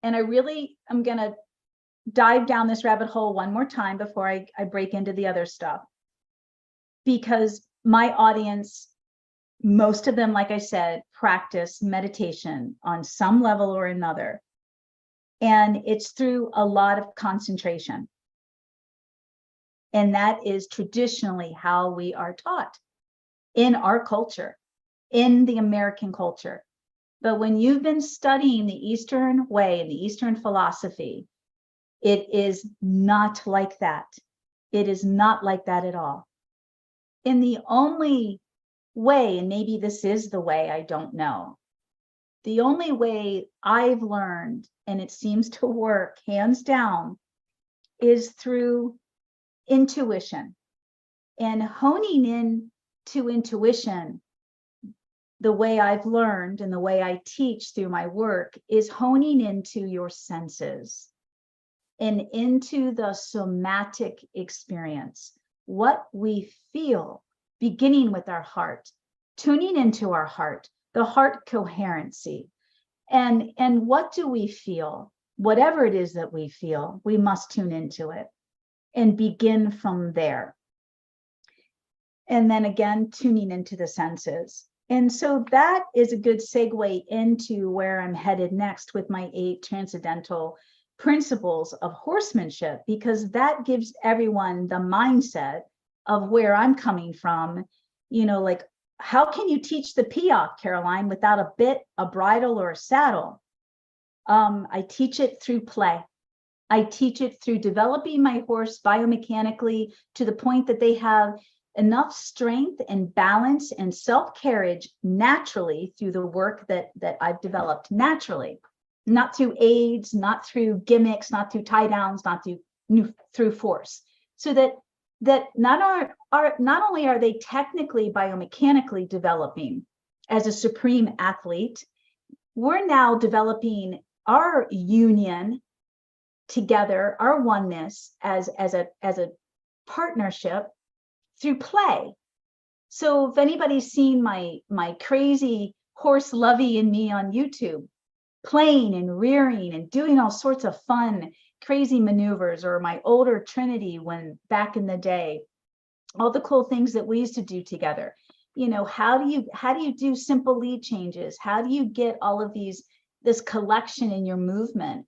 and I'm going to dive down this rabbit hole one more time before I break into the other stuff. Because my audience, most of them, like I said, practice meditation on some level or another. And it's through a lot of concentration. And that is traditionally how we are taught in our culture, in the American culture. But when you've been studying the Eastern way and the Eastern philosophy, it is not like that. It is not like that at all. In the only way, and maybe this is the way, I don't know, the only way I've learned, and it seems to work hands down, is through intuition. And honing in to intuition, the way I've learned and the way I teach through my work, is honing into your senses and into the somatic experience. What we feel, beginning with our heart, tuning into our heart, the heart coherency. And what do we feel? Whatever it is that we feel, we must tune into it and begin from there. And then again, tuning into the senses. And so that is a good segue into where I'm headed next with my 8 transcendental principles of horsemanship, because that gives everyone the mindset of where I'm coming from. You know, like, how can you teach the Piaffe, Caroline, without a bit, a bridle, or a saddle? I teach it through play. I teach it through developing my horse biomechanically to the point that they have enough strength and balance and self-carriage naturally through the work that I've developed naturally. Not through aids, not through gimmicks, not through tie downs, not through force. So that not only are they technically biomechanically developing as a supreme athlete, we're now developing our union together, our oneness as a partnership through play. So if anybody's seen my crazy horse lovey in me on YouTube, playing and rearing and doing all sorts of fun, crazy maneuvers, or my older Trinity when back in the day, all the cool things that we used to do together. You know, how do you do simple lead changes? How do you get all of this collection in your movement?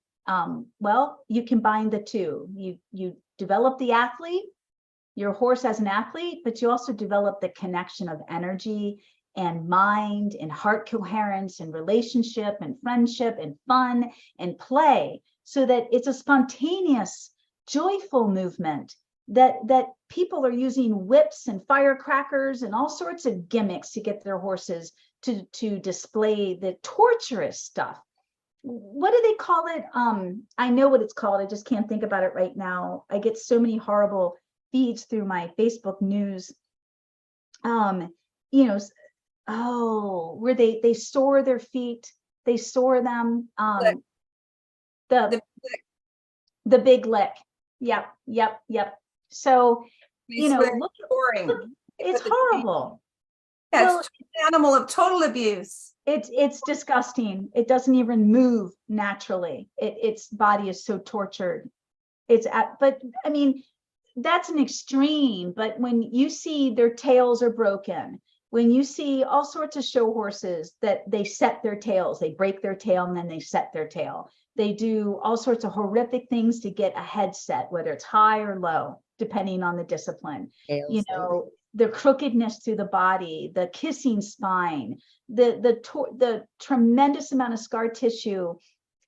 Well, you combine the two. You develop the athlete, your horse as an athlete, but you also develop the connection of energy and mind and heart coherence and relationship and friendship and fun and play, so that it's a spontaneous, joyful movement that people are using whips and firecrackers and all sorts of gimmicks to get their horses to display the torturous stuff. What do they call it? I know what it's called. I just can't think about it right now. I get so many horrible feeds through my Facebook news. You know, where they sore their feet, they sore them. The big lick. Yep. So, you know, look, it's horrible.
Yeah, it's an animal of total abuse.
It's disgusting. It doesn't even move naturally. Its body is so tortured. But I mean, that's an extreme. But when you see their tails are broken, when you see all sorts of show horses that they set their tails, they break their tail and then they set their tail. They do all sorts of horrific things to get a headset, whether it's high or low, depending on the discipline. You know, the crookedness through the body, the kissing spine, the tremendous amount of scar tissue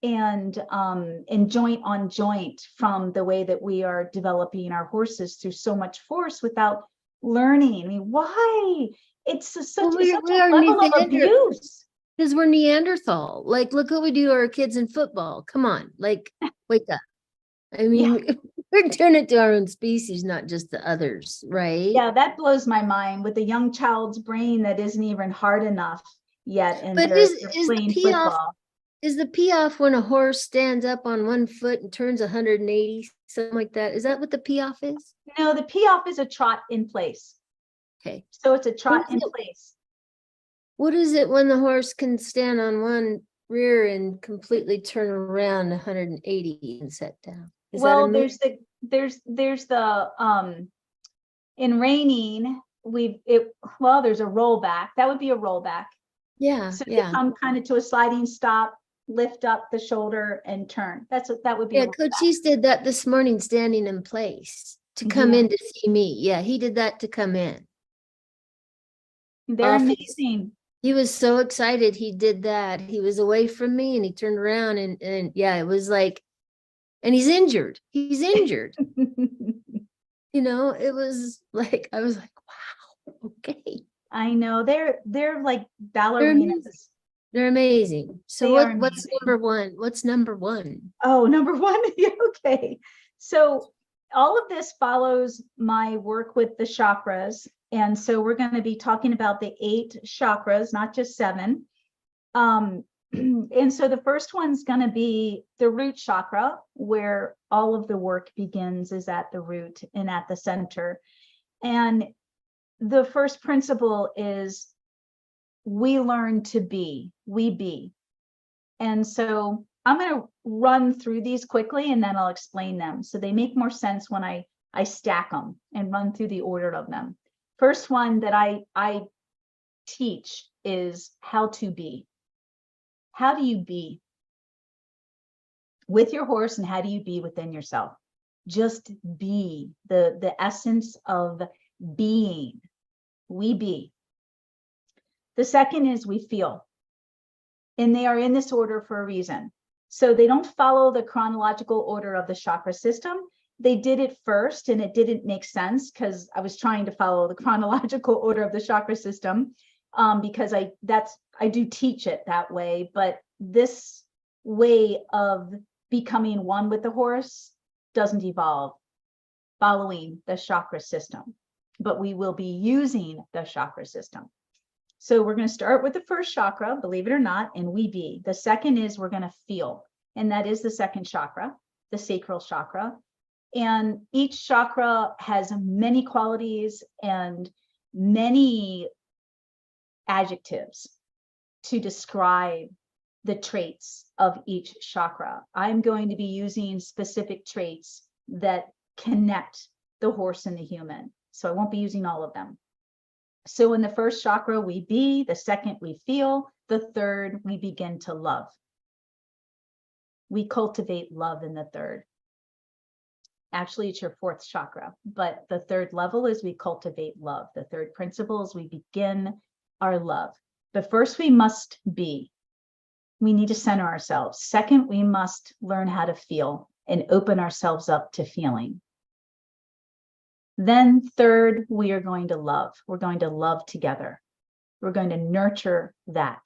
and joint on joint from the way that we are developing our horses through so much force without learning. I mean, why? It's such a level of abuse.
Because we're Neanderthal. Like, look what we do to our kids in football. Come on, like, wake up. I mean, we're doing it to our own species, not just the others, right?
Yeah, that blows my mind with a young child's brain that isn't even hard enough yet. And
but
they're playing football.
Is the pee off when a horse stands up on one foot and turns 180, something like that? Is that what the pee off is?
No, the pee off is a trot in place.
Okay.
So it's a trot in place.
What is it when the horse can stand on one rear and completely turn around 180 and set down?
Well, there's the in reining, there's a rollback. That would be a rollback.
Yeah.
So you come kind of to a sliding stop, lift up the shoulder and turn. That would be.
Yeah, Coach East did that this morning, standing in place to come in to see me. Yeah, he did that to come in.
They're amazing.
He was so excited he did that. He was away from me and he turned around and yeah, it was like, and he's injured. He's injured. You know, it was like, I was like, wow, okay.
I know they're like ballerinas.
They're amazing. So what's number one? What's number one?
Oh, number one. Okay. So all of this follows my work with the chakras. And so we're going to be talking about the 8 chakras, not just 7. And so the first one's going to be the root chakra, where all of the work begins, is at the root and at the center. And the first principle is we learn to be, we be. And so I'm going to run through these quickly and then I'll explain them. So they make more sense when I stack them and run through the order of them. First one that I teach is how to be. How do you be with your horse and how do you be within yourself? Just be, the essence of being. We be. The second is we feel. And they are in this order for a reason. So they don't follow the chronological order of the chakra system. They did it first and it didn't make sense because I was trying to follow the chronological order of the chakra system because I do teach it that way. But this way of becoming one with the horse doesn't evolve following the chakra system, but we will be using the chakra system. So we're going to start with the first chakra, believe it or not, and we be. The second is we're going to feel, and that is the second chakra, the sacral chakra. And each chakra has many qualities and many adjectives to describe the traits of each chakra. I'm going to be using specific traits that connect the horse and the human. So I won't be using all of them. So in the first chakra, we be, the second, we feel, the third, we begin to love. We cultivate love in the third. Actually, it's your fourth chakra, but the third level is we cultivate love. The third principle is we begin our love. But first, we must be. We need to center ourselves. Second, we must learn how to feel and open ourselves up to feeling. Then third, we are going to love. We're going to love together. We're going to nurture that.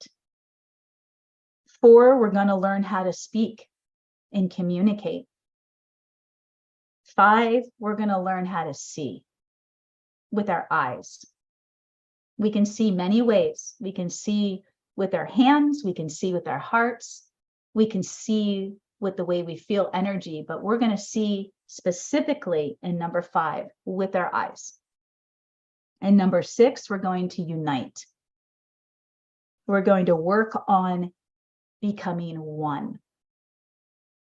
4, we're going to learn how to speak and communicate. 5, we're going to learn how to see with our eyes. We can see many ways. We can see with our hands, we can see with our hearts, we can see with the way we feel energy, but we're going to see specifically in number 5 with our eyes. And number 6, we're going to unite. We're going to work on becoming one.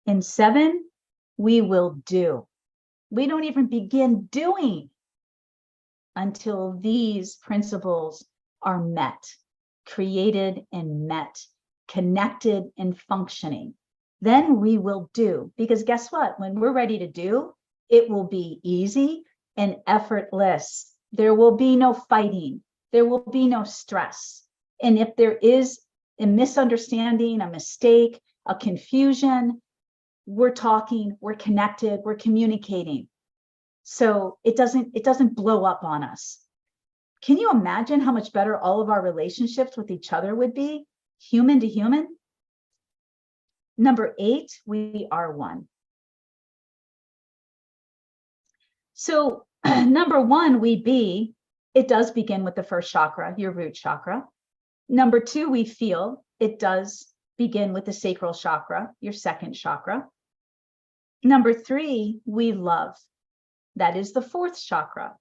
And 7, we will do. We don't even begin doing until these principles are met, created and met, connected and functioning. Then we will do, because guess what? When we're ready to do, it will be easy and effortless. There will be no fighting. There will be no stress. And if there is a misunderstanding, a mistake, a confusion, we're talking, we're connected, we're communicating. So it doesn't blow up on us. Can you imagine how much better all of our relationships with each other would be, human to human? Number 8, we are one. So number 1, we be, it does begin with the first chakra, your root chakra. Number 2, we feel, it does begin with the sacral chakra, your second chakra. Number 3, we love. That is the 4th chakra.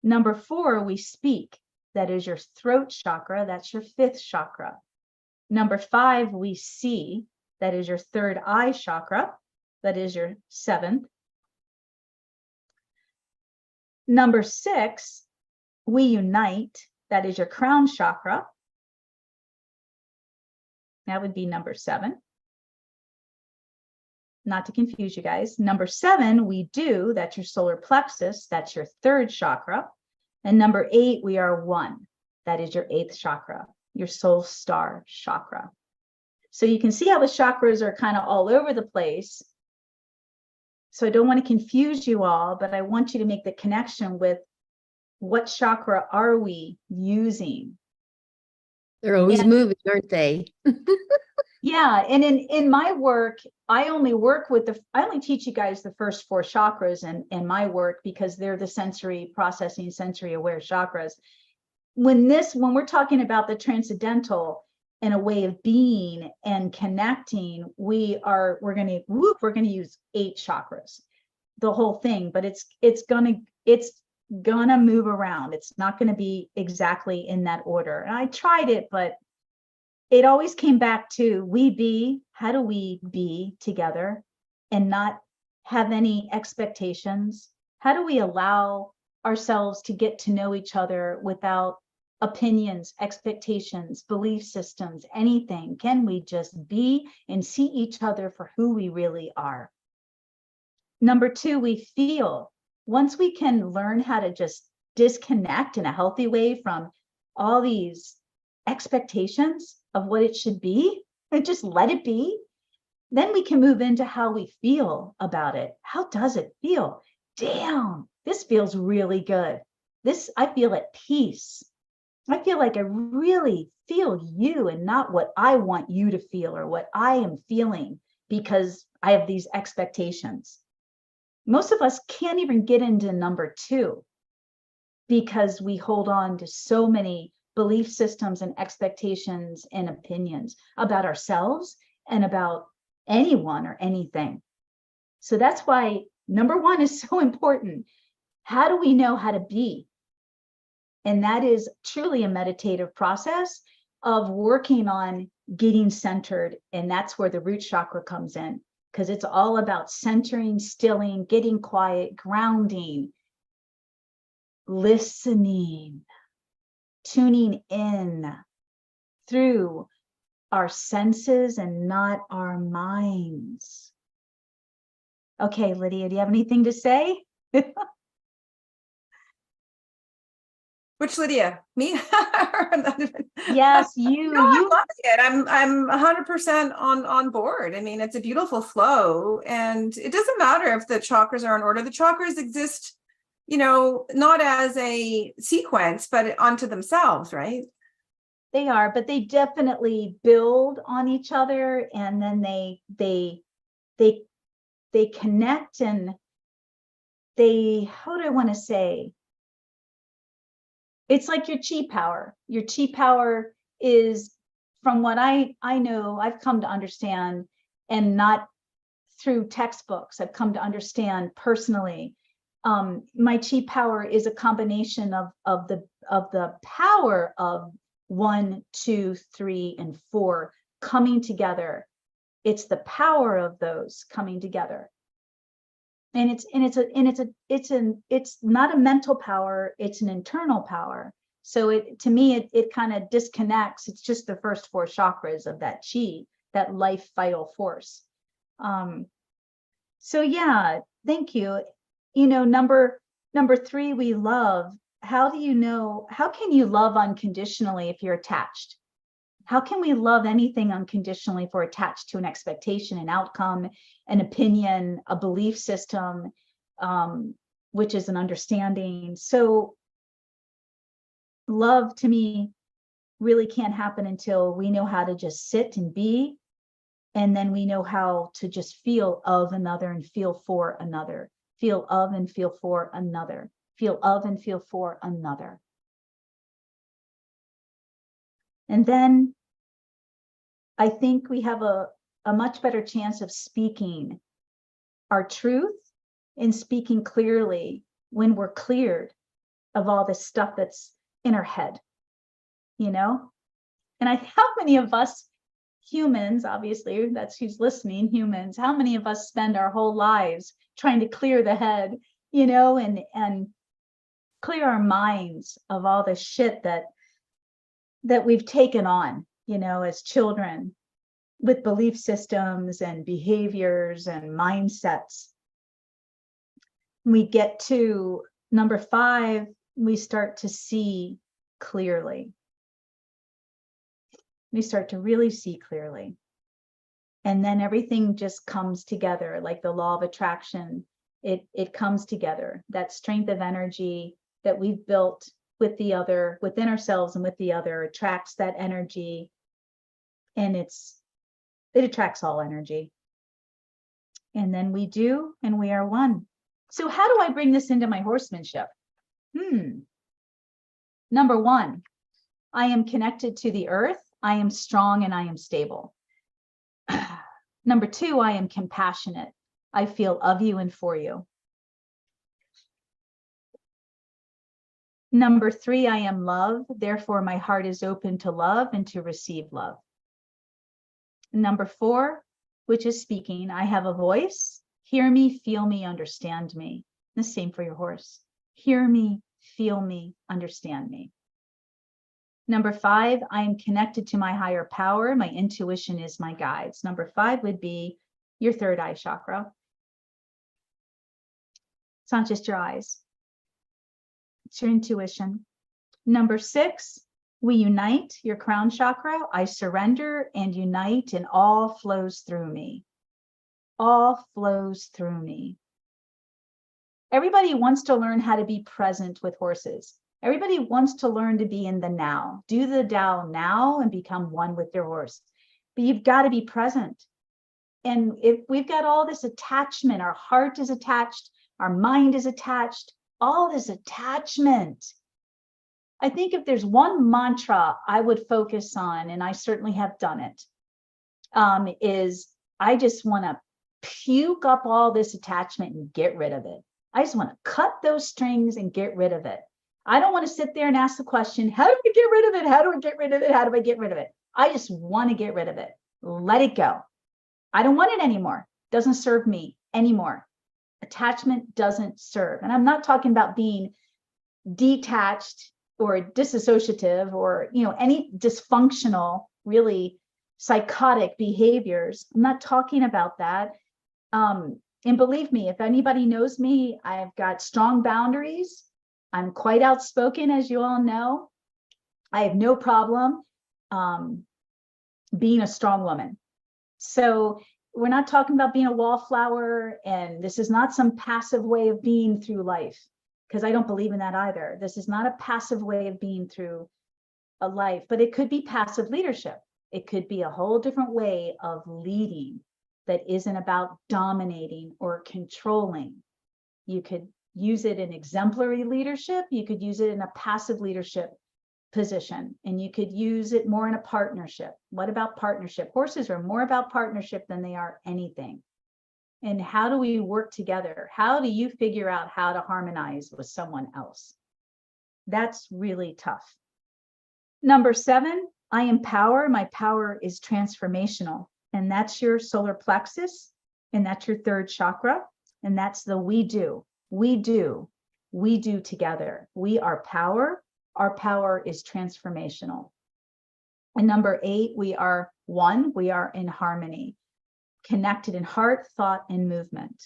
Number 4, we speak. That is your throat chakra. That's your 5th chakra. Number 5, we see. That is your 3rd eye chakra. That is your 7th. Number 6, we unite. That is your crown chakra. That would be number 7. Not to confuse you guys. Number 7, we do. That's your solar plexus. That's your 3rd chakra. And number 8, we are one. That is your 8th chakra, your soul star chakra. So you can see how the chakras are kind of all over the place. So I don't want to confuse you all, but I want you to make the connection with what chakra are we using?
They're always moving, aren't they?
Yeah, and in my work, I only teach you guys the first 4 chakras in my work because they're the sensory processing, sensory aware chakras. When we're talking about the transcendental and a way of being and connecting, we're going to use 8 chakras, the whole thing, but it's gonna move around. It's not going to be exactly in that order. And I tried it, but it always came back to how do we be together and not have any expectations? How do we allow ourselves to get to know each other without opinions, expectations, belief systems, anything? Can we just be and see each other for who we really are? Number 2, we feel. Once we can learn how to just disconnect in a healthy way from all these expectations of what it should be and just let it be, then we can move into how we feel about it. How does it feel? Damn, this feels really good. I feel at peace. I feel like I really feel you and not what I want you to feel or what I am feeling because I have these expectations. Most of us can't even get into number 2 because we hold on to so many belief systems and expectations and opinions about ourselves and about anyone or anything. So that's why number 1 is so important. How do we know how to be? And that is truly a meditative process of working on getting centered. And that's where the root chakra comes in, because it's all about centering, stilling, getting quiet, grounding, listening, tuning in through our senses and not our minds. Okay, Lydia, do you have anything to say?
Which Lydia? Me?
Yes,
No,
you,
I'm loving it. I'm 100% on board. I mean, it's a beautiful flow, and it doesn't matter if the chakras are in order. The chakras exist, not as a sequence, but onto themselves, right?
they are, but they definitely build on each other, and then they connect, and how do I want to say? It's like your chi power. Your chi power is, from what I know, I've come to understand, and not through textbooks, I've come to understand personally. My chi power is a combination of the power of 1, 2, 3, and 4 coming together. It's the power of those coming together. And it's not a mental power, it's an internal power. So to me, it kind of disconnects. It's just the first 4 chakras of that chi, that life vital force. So yeah, thank you. Number 3, we love. How can you love unconditionally if you're attached? How can we love anything unconditionally if we're attached to an expectation, an outcome, an opinion, a belief system, which is an understanding? So love, to me, really can't happen until we know how to just sit and be, and then we know how to just feel of another and feel for another, feel of and feel for another, feel of and feel for another. And then I think we have a much better chance of speaking our truth and speaking clearly when we're cleared of all this stuff that's in our head, And how many of us humans, obviously, that's who's listening, humans, how many of us spend our whole lives trying to clear the head, and clear our minds of all the shit that we've taken on, as children, with belief systems and behaviors and mindsets. We get to number 5, we start to see clearly. We start to really see clearly. And then everything just comes together, like the law of attraction. It comes together. That strength of energy that we've built with the other, within ourselves and with the other, attracts that energy. And it attracts all energy. And then we do, and we are one. So how do I bring this into my horsemanship? Number 1, I am connected to the earth. I am strong and I am stable. Number 2, I am compassionate. I feel of you and for you. Number 3, I am love. Therefore, my heart is open to love and to receive love. Number 4, which is speaking, I have a voice. Hear me, feel me, understand me. The same for your horse. Hear me, feel me, understand me. Number 5, I am connected to my higher power. My intuition is my guides. Number 5 would be your third eye chakra. It's not just your eyes. It's your intuition. Number 6, we unite your crown chakra. I surrender and unite, and all flows through me. All flows through me. Everybody wants to learn how to be present with horses. Everybody wants to learn to be in the now. Do the Tao now and become one with your horse. But you've got to be present. And if we've got all this attachment, our heart is attached, our mind is attached, all this attachment. I think if there's one mantra I would focus on, and I certainly have done it, is I just want to puke up all this attachment and get rid of it. I just want to cut those strings and get rid of it. I don't want to sit there and ask the question, how do I get rid of it? How do I get rid of it? How do I get rid of it? I just want to get rid of it. Let it go. I don't want it anymore. It doesn't serve me anymore. Attachment doesn't serve. And I'm not talking about being detached or dissociative or, any dysfunctional, really psychotic behaviors. I'm not talking about that. And believe me, if anybody knows me, I've got strong boundaries. I'm quite outspoken, as you all know. I have no problem being a strong woman. So we're not talking about being a wallflower, and this is not some passive way of being through life, because I don't believe in that either. This is not a passive way of being through a life, but it could be passive leadership. It could be a whole different way of leading that isn't about dominating or controlling. You could use it in exemplary leadership. You could use it in a passive leadership position, and you could use it more in a partnership. What about partnership? Horses are more about partnership than they are anything. And how do we work together? How do you figure out how to harmonize with someone else? That's really tough. Number 7, I empower. My power is transformational. And that's your solar plexus. And that's your 3rd chakra. And that's the we do. We do. We do together. We are power. Our power is transformational. And number 8, we are one. We are in harmony, connected in heart, thought, and movement.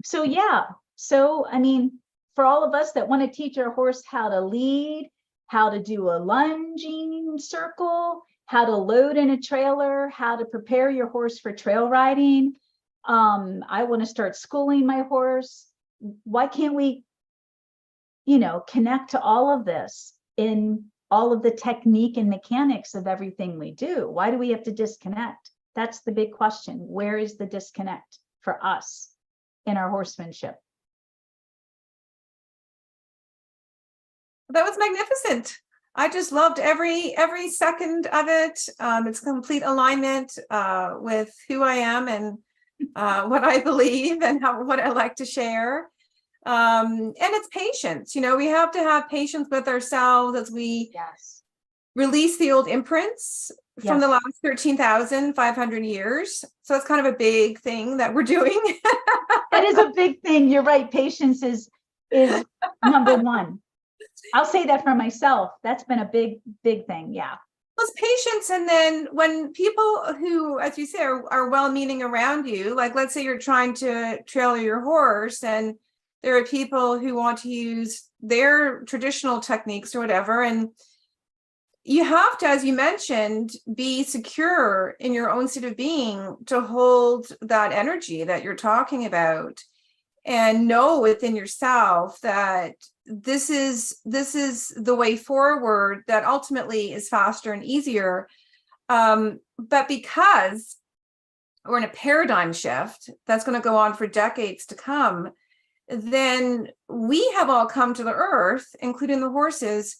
So yeah. So, I mean, for all of us that want to teach our horse how to lead, how to do a lunging circle, how to load in a trailer, how to prepare your horse for trail riding. I want to start schooling my horse. Why can't we, connect to all of this in all of the technique and mechanics of everything we do? Why do we have to disconnect? That's the big question. Where is the disconnect for us in our horsemanship?
That was magnificent. I just loved every second of it. It's complete alignment with who I am and what I believe and what I like to share. And it's patience. We have to have patience with ourselves as we release the old imprints from the last 13,500 years. So it's kind of a big thing that we're doing.
That is a big thing. You're right. Patience is number 1. I'll say that for myself. That's been a big thing. Yeah.
Well, it's patience. And then when people who, as you say, are well-meaning around you, like let's say you're trying to trail your horse and there are people who want to use their traditional techniques or whatever. And you have to, as you mentioned, be secure in your own state of being to hold that energy that you're talking about and know within yourself that this is the way forward that ultimately is faster and easier. But because we're in a paradigm shift that's going to go on for decades to come, then we have all come to the earth, including the horses,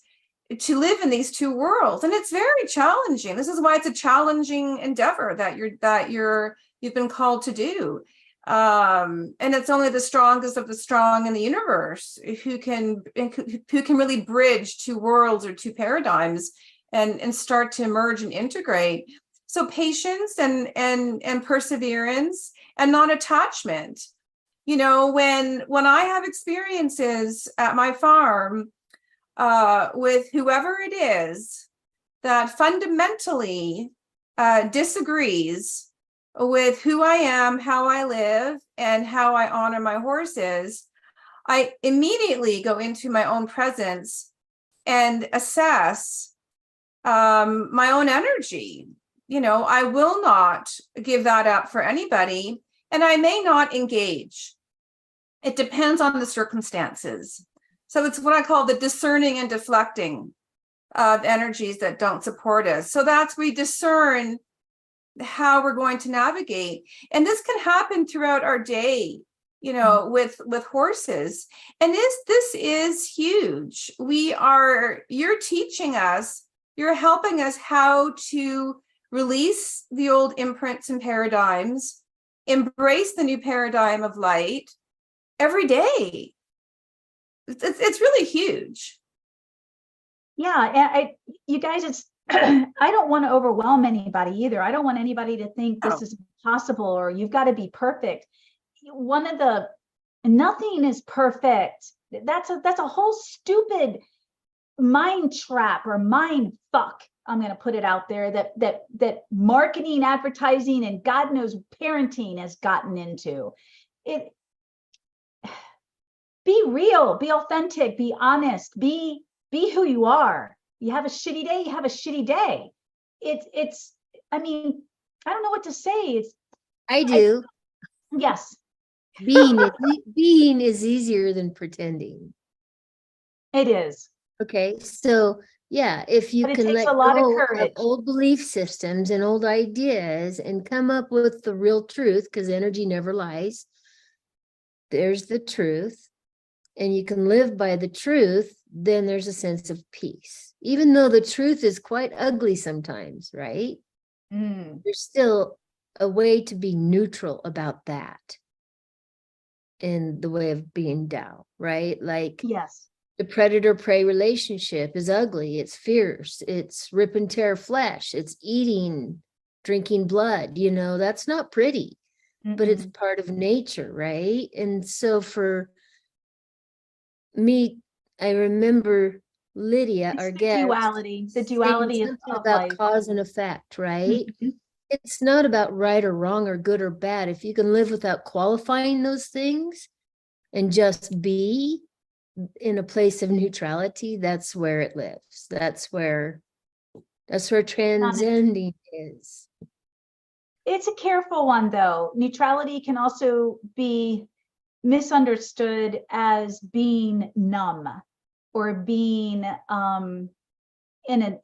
to live in these two worlds. And it's very challenging. This is why it's a challenging endeavor that you've been called to do. And it's only the strongest of the strong in the universe who can really bridge two worlds or two paradigms and start to merge and integrate. So patience and perseverance and non-attachment. When I have experiences at my farm with whoever it is that fundamentally disagrees with who I am, how I live, and how I honor my horses, I immediately go into my own presence and assess my own energy. I will not give that up for anybody, and I may not engage. It depends on the circumstances. So it's what I call the discerning and deflecting of energies that don't support us. So that's we discern how we're going to navigate. And this can happen throughout our day, with horses. And this is huge. You're teaching us, you're helping us how to release the old imprints and paradigms, embrace the new paradigm of light every day. It's really huge.
Yeah, and you guys, it's I don't want to overwhelm anybody either. I don't want anybody to think this is possible or you've got to be perfect. Nothing is perfect. That's a whole stupid mind trap or mind fuck. I'm going to put it out there that marketing, advertising, and God knows parenting has gotten into it. be real, be authentic, be honest, be who you are. You have a shitty day, you have a shitty day. It's, I mean, I don't know what to say.
I do.
Yes,
Being is easier than pretending.
it is.
Okay, so yeah, if you
But it
can
takes
let
a lot of
go of
courage.
old belief systems and old ideas and come up with the real truth, because energy never lies. There's the truth, and you can live by the truth, then there's a sense of peace. Even though the truth is quite ugly sometimes, right?
Mm,
There's still a way to be neutral about that in the way of being Tao, right? Like
yes.
the predator-prey relationship is ugly, it's fierce, it's rip and tear flesh, it's eating, drinking blood, you know, that's not pretty, but it's
Mm-mm.
part of nature, right? And so for me, I remember Lydia,
It's
our
the
guest,
duality. The
saying
duality
something
of
about
life.
cause and effect, right?
Mhm.
It's not about right or wrong or good or bad. If you can live without qualifying those things and just be in a place of neutrality, that's where it lives. That's where transcending is.
It's a careful one, though. Neutrality can also be misunderstood as being numb or being in a,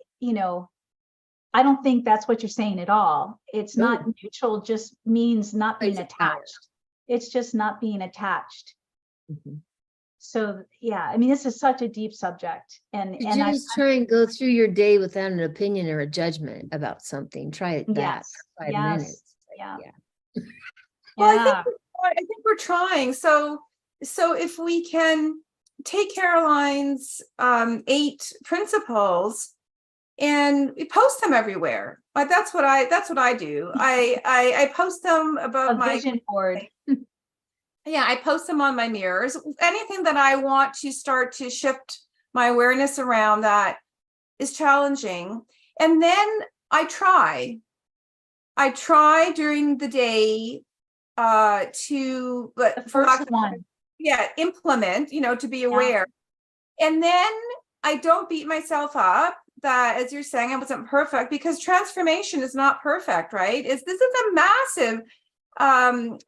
I don't think that's what you're saying at all. It's
No.
not neutral, just means not being
Place of power.
attached. It's just not being attached.
Mhm.
So yeah, I mean, this is such a deep subject. And
You just try and go through your day without an opinion or a judgment about something. Try that
yes,
for 5
yes,
minutes.
yeah,
Yeah.
Well,
yeah.
I think we're trying. So if we can take Caroline's 8 principles and we post them everywhere. Like that's what I do. I post them above
A
my
vision board.
yeah, I post them on my mirrors. Anything that I want to start to shift my awareness around that is challenging. And then I try during the day to, but
The
for lack
first
of,
one.
yeah, implement, to be aware. And then I don't beat myself up that, as you're saying, I wasn't perfect, because transformation is not perfect, right? This is a massive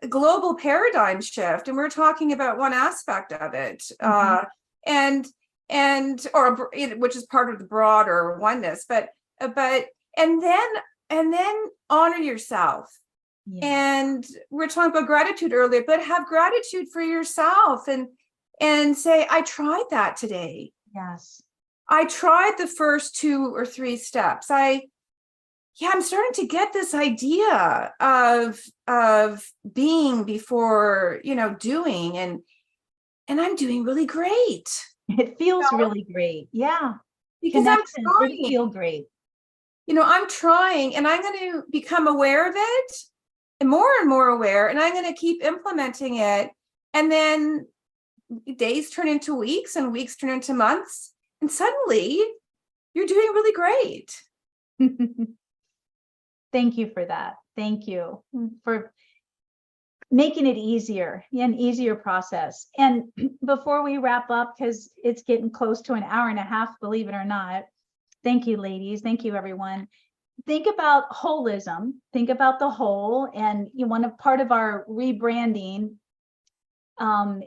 global paradigm shift, and we're talking about one aspect of it. And which is part of the broader oneness, but and then honor yourself.
Yeah.
And we're talking about gratitude earlier, but have gratitude for yourself and say, I tried that today.
Yes.
I tried the first 2 or 3 steps. I'm starting to get this idea of being before, doing, and I'm doing really great.
It feels really great. Yeah.
Because
Connection
I'm
would
trying.
feel great.
I'm trying, and I'm going to become aware of it and more aware, and I'm going to keep implementing it. And then days turn into weeks and weeks turn into months. And suddenly you're doing really great.
Thank you for that. Thank you for making it easier, an easier process. And before we wrap up, because it's getting close to an hour and a half, believe it or not. Thank you, ladies. Thank you, everyone. Think about holism. Think about the whole. And part of our rebranding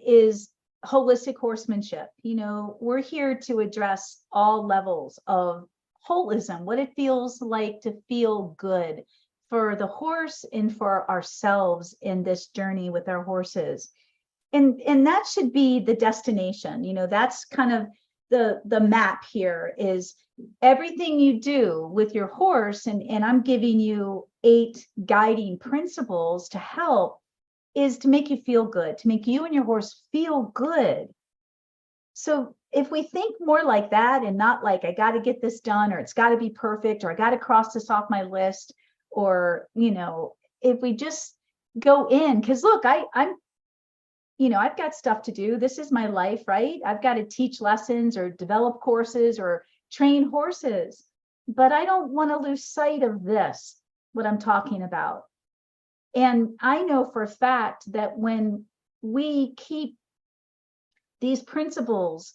is holistic horsemanship. We're here to address all levels of holism, what it feels like to feel good for the horse and for ourselves in this journey with our horses. And that should be the destination. That's kind of the map here, is everything you do with your horse. And I'm giving you 8 guiding principles to help, is to make you feel good, to make you and your horse feel good. So if we think more like that, and not like, I got to get this done, or it's got to be perfect, or I got to cross this off my list, or, if we just go in, because look, I'm I've got stuff to do. This is my life, right? I've got to teach lessons or develop courses or train horses, but I don't want to lose sight of this, what I'm talking about. And I know for a fact that when we keep these principles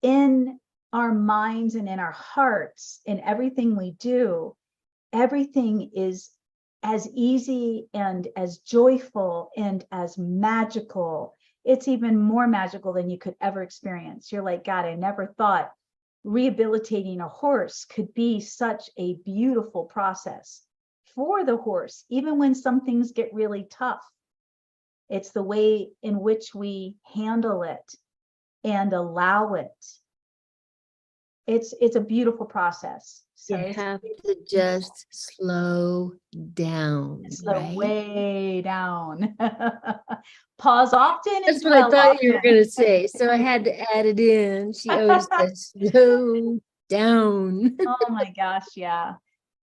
in our minds and in our hearts, in everything we do, everything is as easy and as joyful and as magical. It's even more magical than you could ever experience. You're like, God, I never thought rehabilitating a horse could be such a beautiful process for the horse, even when some things get really tough. It's the way in which we handle it and allow it. It's a beautiful process. So
You
it's
have to just slow down,
slow
right?
way down. Pause often and
That's what I
dwell
thought you were
often.
going to say. So I had to add it in. She always says, slow down.
Oh my gosh, yeah.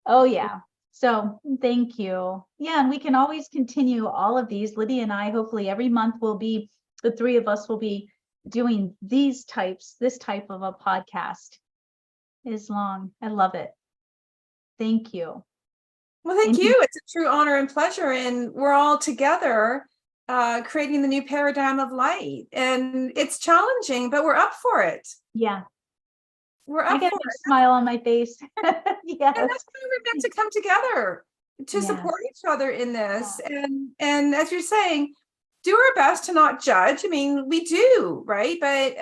Oh yeah. So thank you. Yeah, and we can always continue all of these. Lydia and I, hopefully every month the three of us will be doing this type of a podcast. Is long. I love it. Thank you.
Well, thank you. It's a true honor and pleasure. And we're all together creating the new paradigm of light. And it's challenging, but we're up for it.
Yeah.
We're
I
up
got
for
a
it.
smile on my face. Yes.
And that's why we're meant to come together to support
Yes.
each other in this. And as you're saying, do our best to not judge. I mean, we do, right? But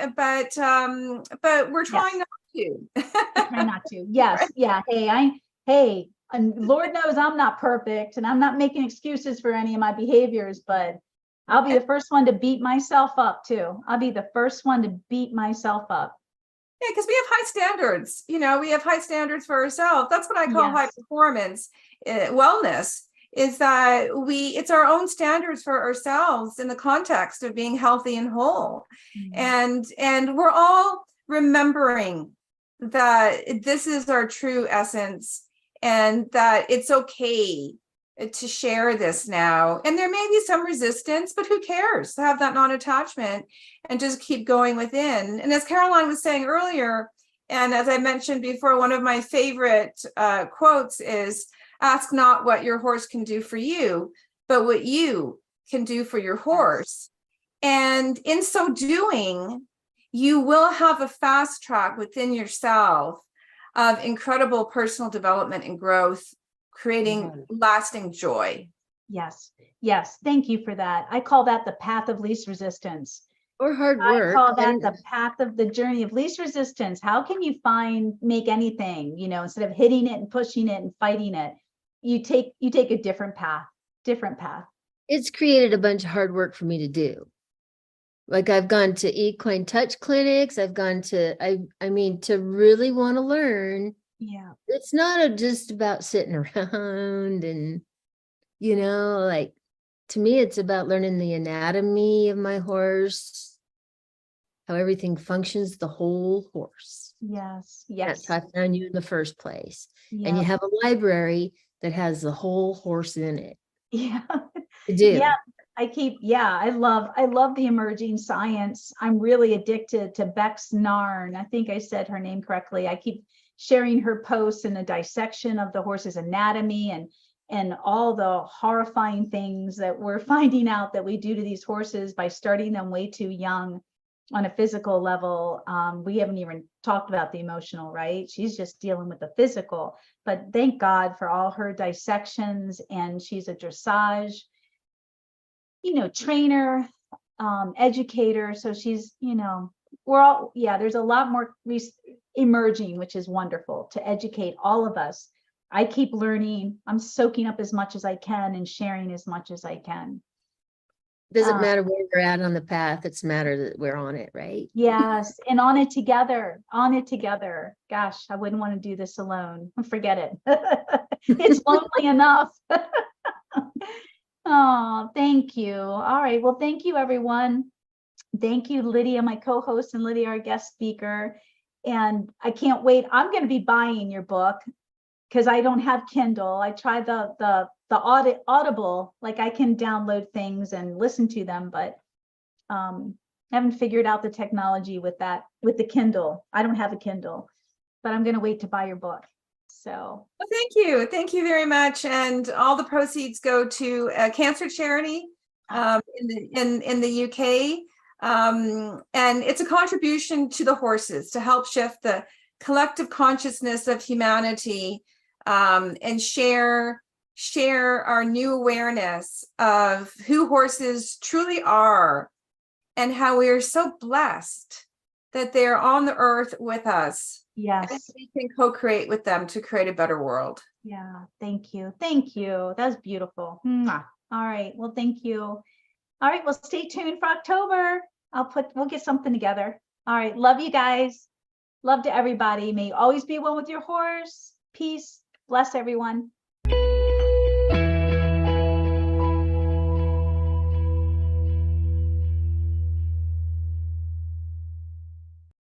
we're trying not to.
Try not to. Yes. Right? Yeah. Hey, and Lord knows I'm not perfect and I'm not making excuses for any of my behaviors, but I'll be the first one to beat myself up too. I'll be the first one to beat myself up.
Yeah, because we have high standards. You know, we have high standards for ourselves. That's what I call high performance wellness. Is that it's our own standards for ourselves in the context of being healthy and whole. And we're all remembering that this is our true essence and that it's okay to share this now. And there may be some resistance, but who cares? To have that non-attachment and just keep going within. And as Caroline was saying earlier, and as I mentioned before, one of my favorite quotes is, ask not what your horse can do for you, but what you can do for your horse. And in so doing, you will have a fast track within yourself of incredible personal development and growth, creating lasting joy.
Yes. Yes. Thank you for that. I call that the path of least resistance.
Or hard work.
I call that the path of the journey of least resistance. How can you make anything, instead of hitting it and pushing it and fighting it, you take a different path.
It's created a bunch of hard work for me to do. Like I've gone to equine touch clinics. I've gone to, to really want to learn.
Yeah.
It's not just about sitting around and, to me, it's about learning the anatomy of my horse, how everything functions, the whole horse.
Yes.
That's how I found you in the first place.
Yep.
And you have a library that has the whole horse in it.
Yeah.
To do.
Yeah. I love the emerging science. I'm really addicted to Beck's Narn. I think I said her name correctly. I keep sharing her posts and the dissection of the horse's anatomy and all the horrifying things that we're finding out that we do to these horses by starting them way too young on a physical level. We haven't even talked about the emotional, right? She's just dealing with the physical, but thank God for all her dissections. And she's a dressage, trainer, educator. So she's, there's a lot more emerging, which is wonderful to educate all of us. I keep learning. I'm soaking up as much as I can and sharing as much as I can.
Doesn't matter where we're at on the path. It's a matter that we're on it, right?
Yes. And on it together. Gosh, I wouldn't want to do this alone. Forget it. It's lonely enough. Oh, thank you. All right. Well, thank you, everyone. Thank you, Lydia, my co-host, and Lydia, our guest speaker. And I can't wait. I'm going to be buying your book because I don't have Kindle. I tried the Audible, like I can download things and listen to them, but haven't figured out the technology with the Kindle. I don't have a Kindle, but I'm going to wait to buy your book. So
well, thank you very much, and all the proceeds go to a cancer charity in the UK. And it's a contribution to the horses to help shift the collective consciousness of humanity, and share our new awareness of who horses truly are and how we are so blessed that they're on the earth with us.
Yes.
And we can co-create with them to create a better world.
Yeah. Thank you. Thank you. That's beautiful. Mwah. All right. Well, thank you. All right. Well, stay tuned for October. We'll get something together. All right. Love you guys. Love to everybody. May you always be one with your horse. Peace. Bless everyone.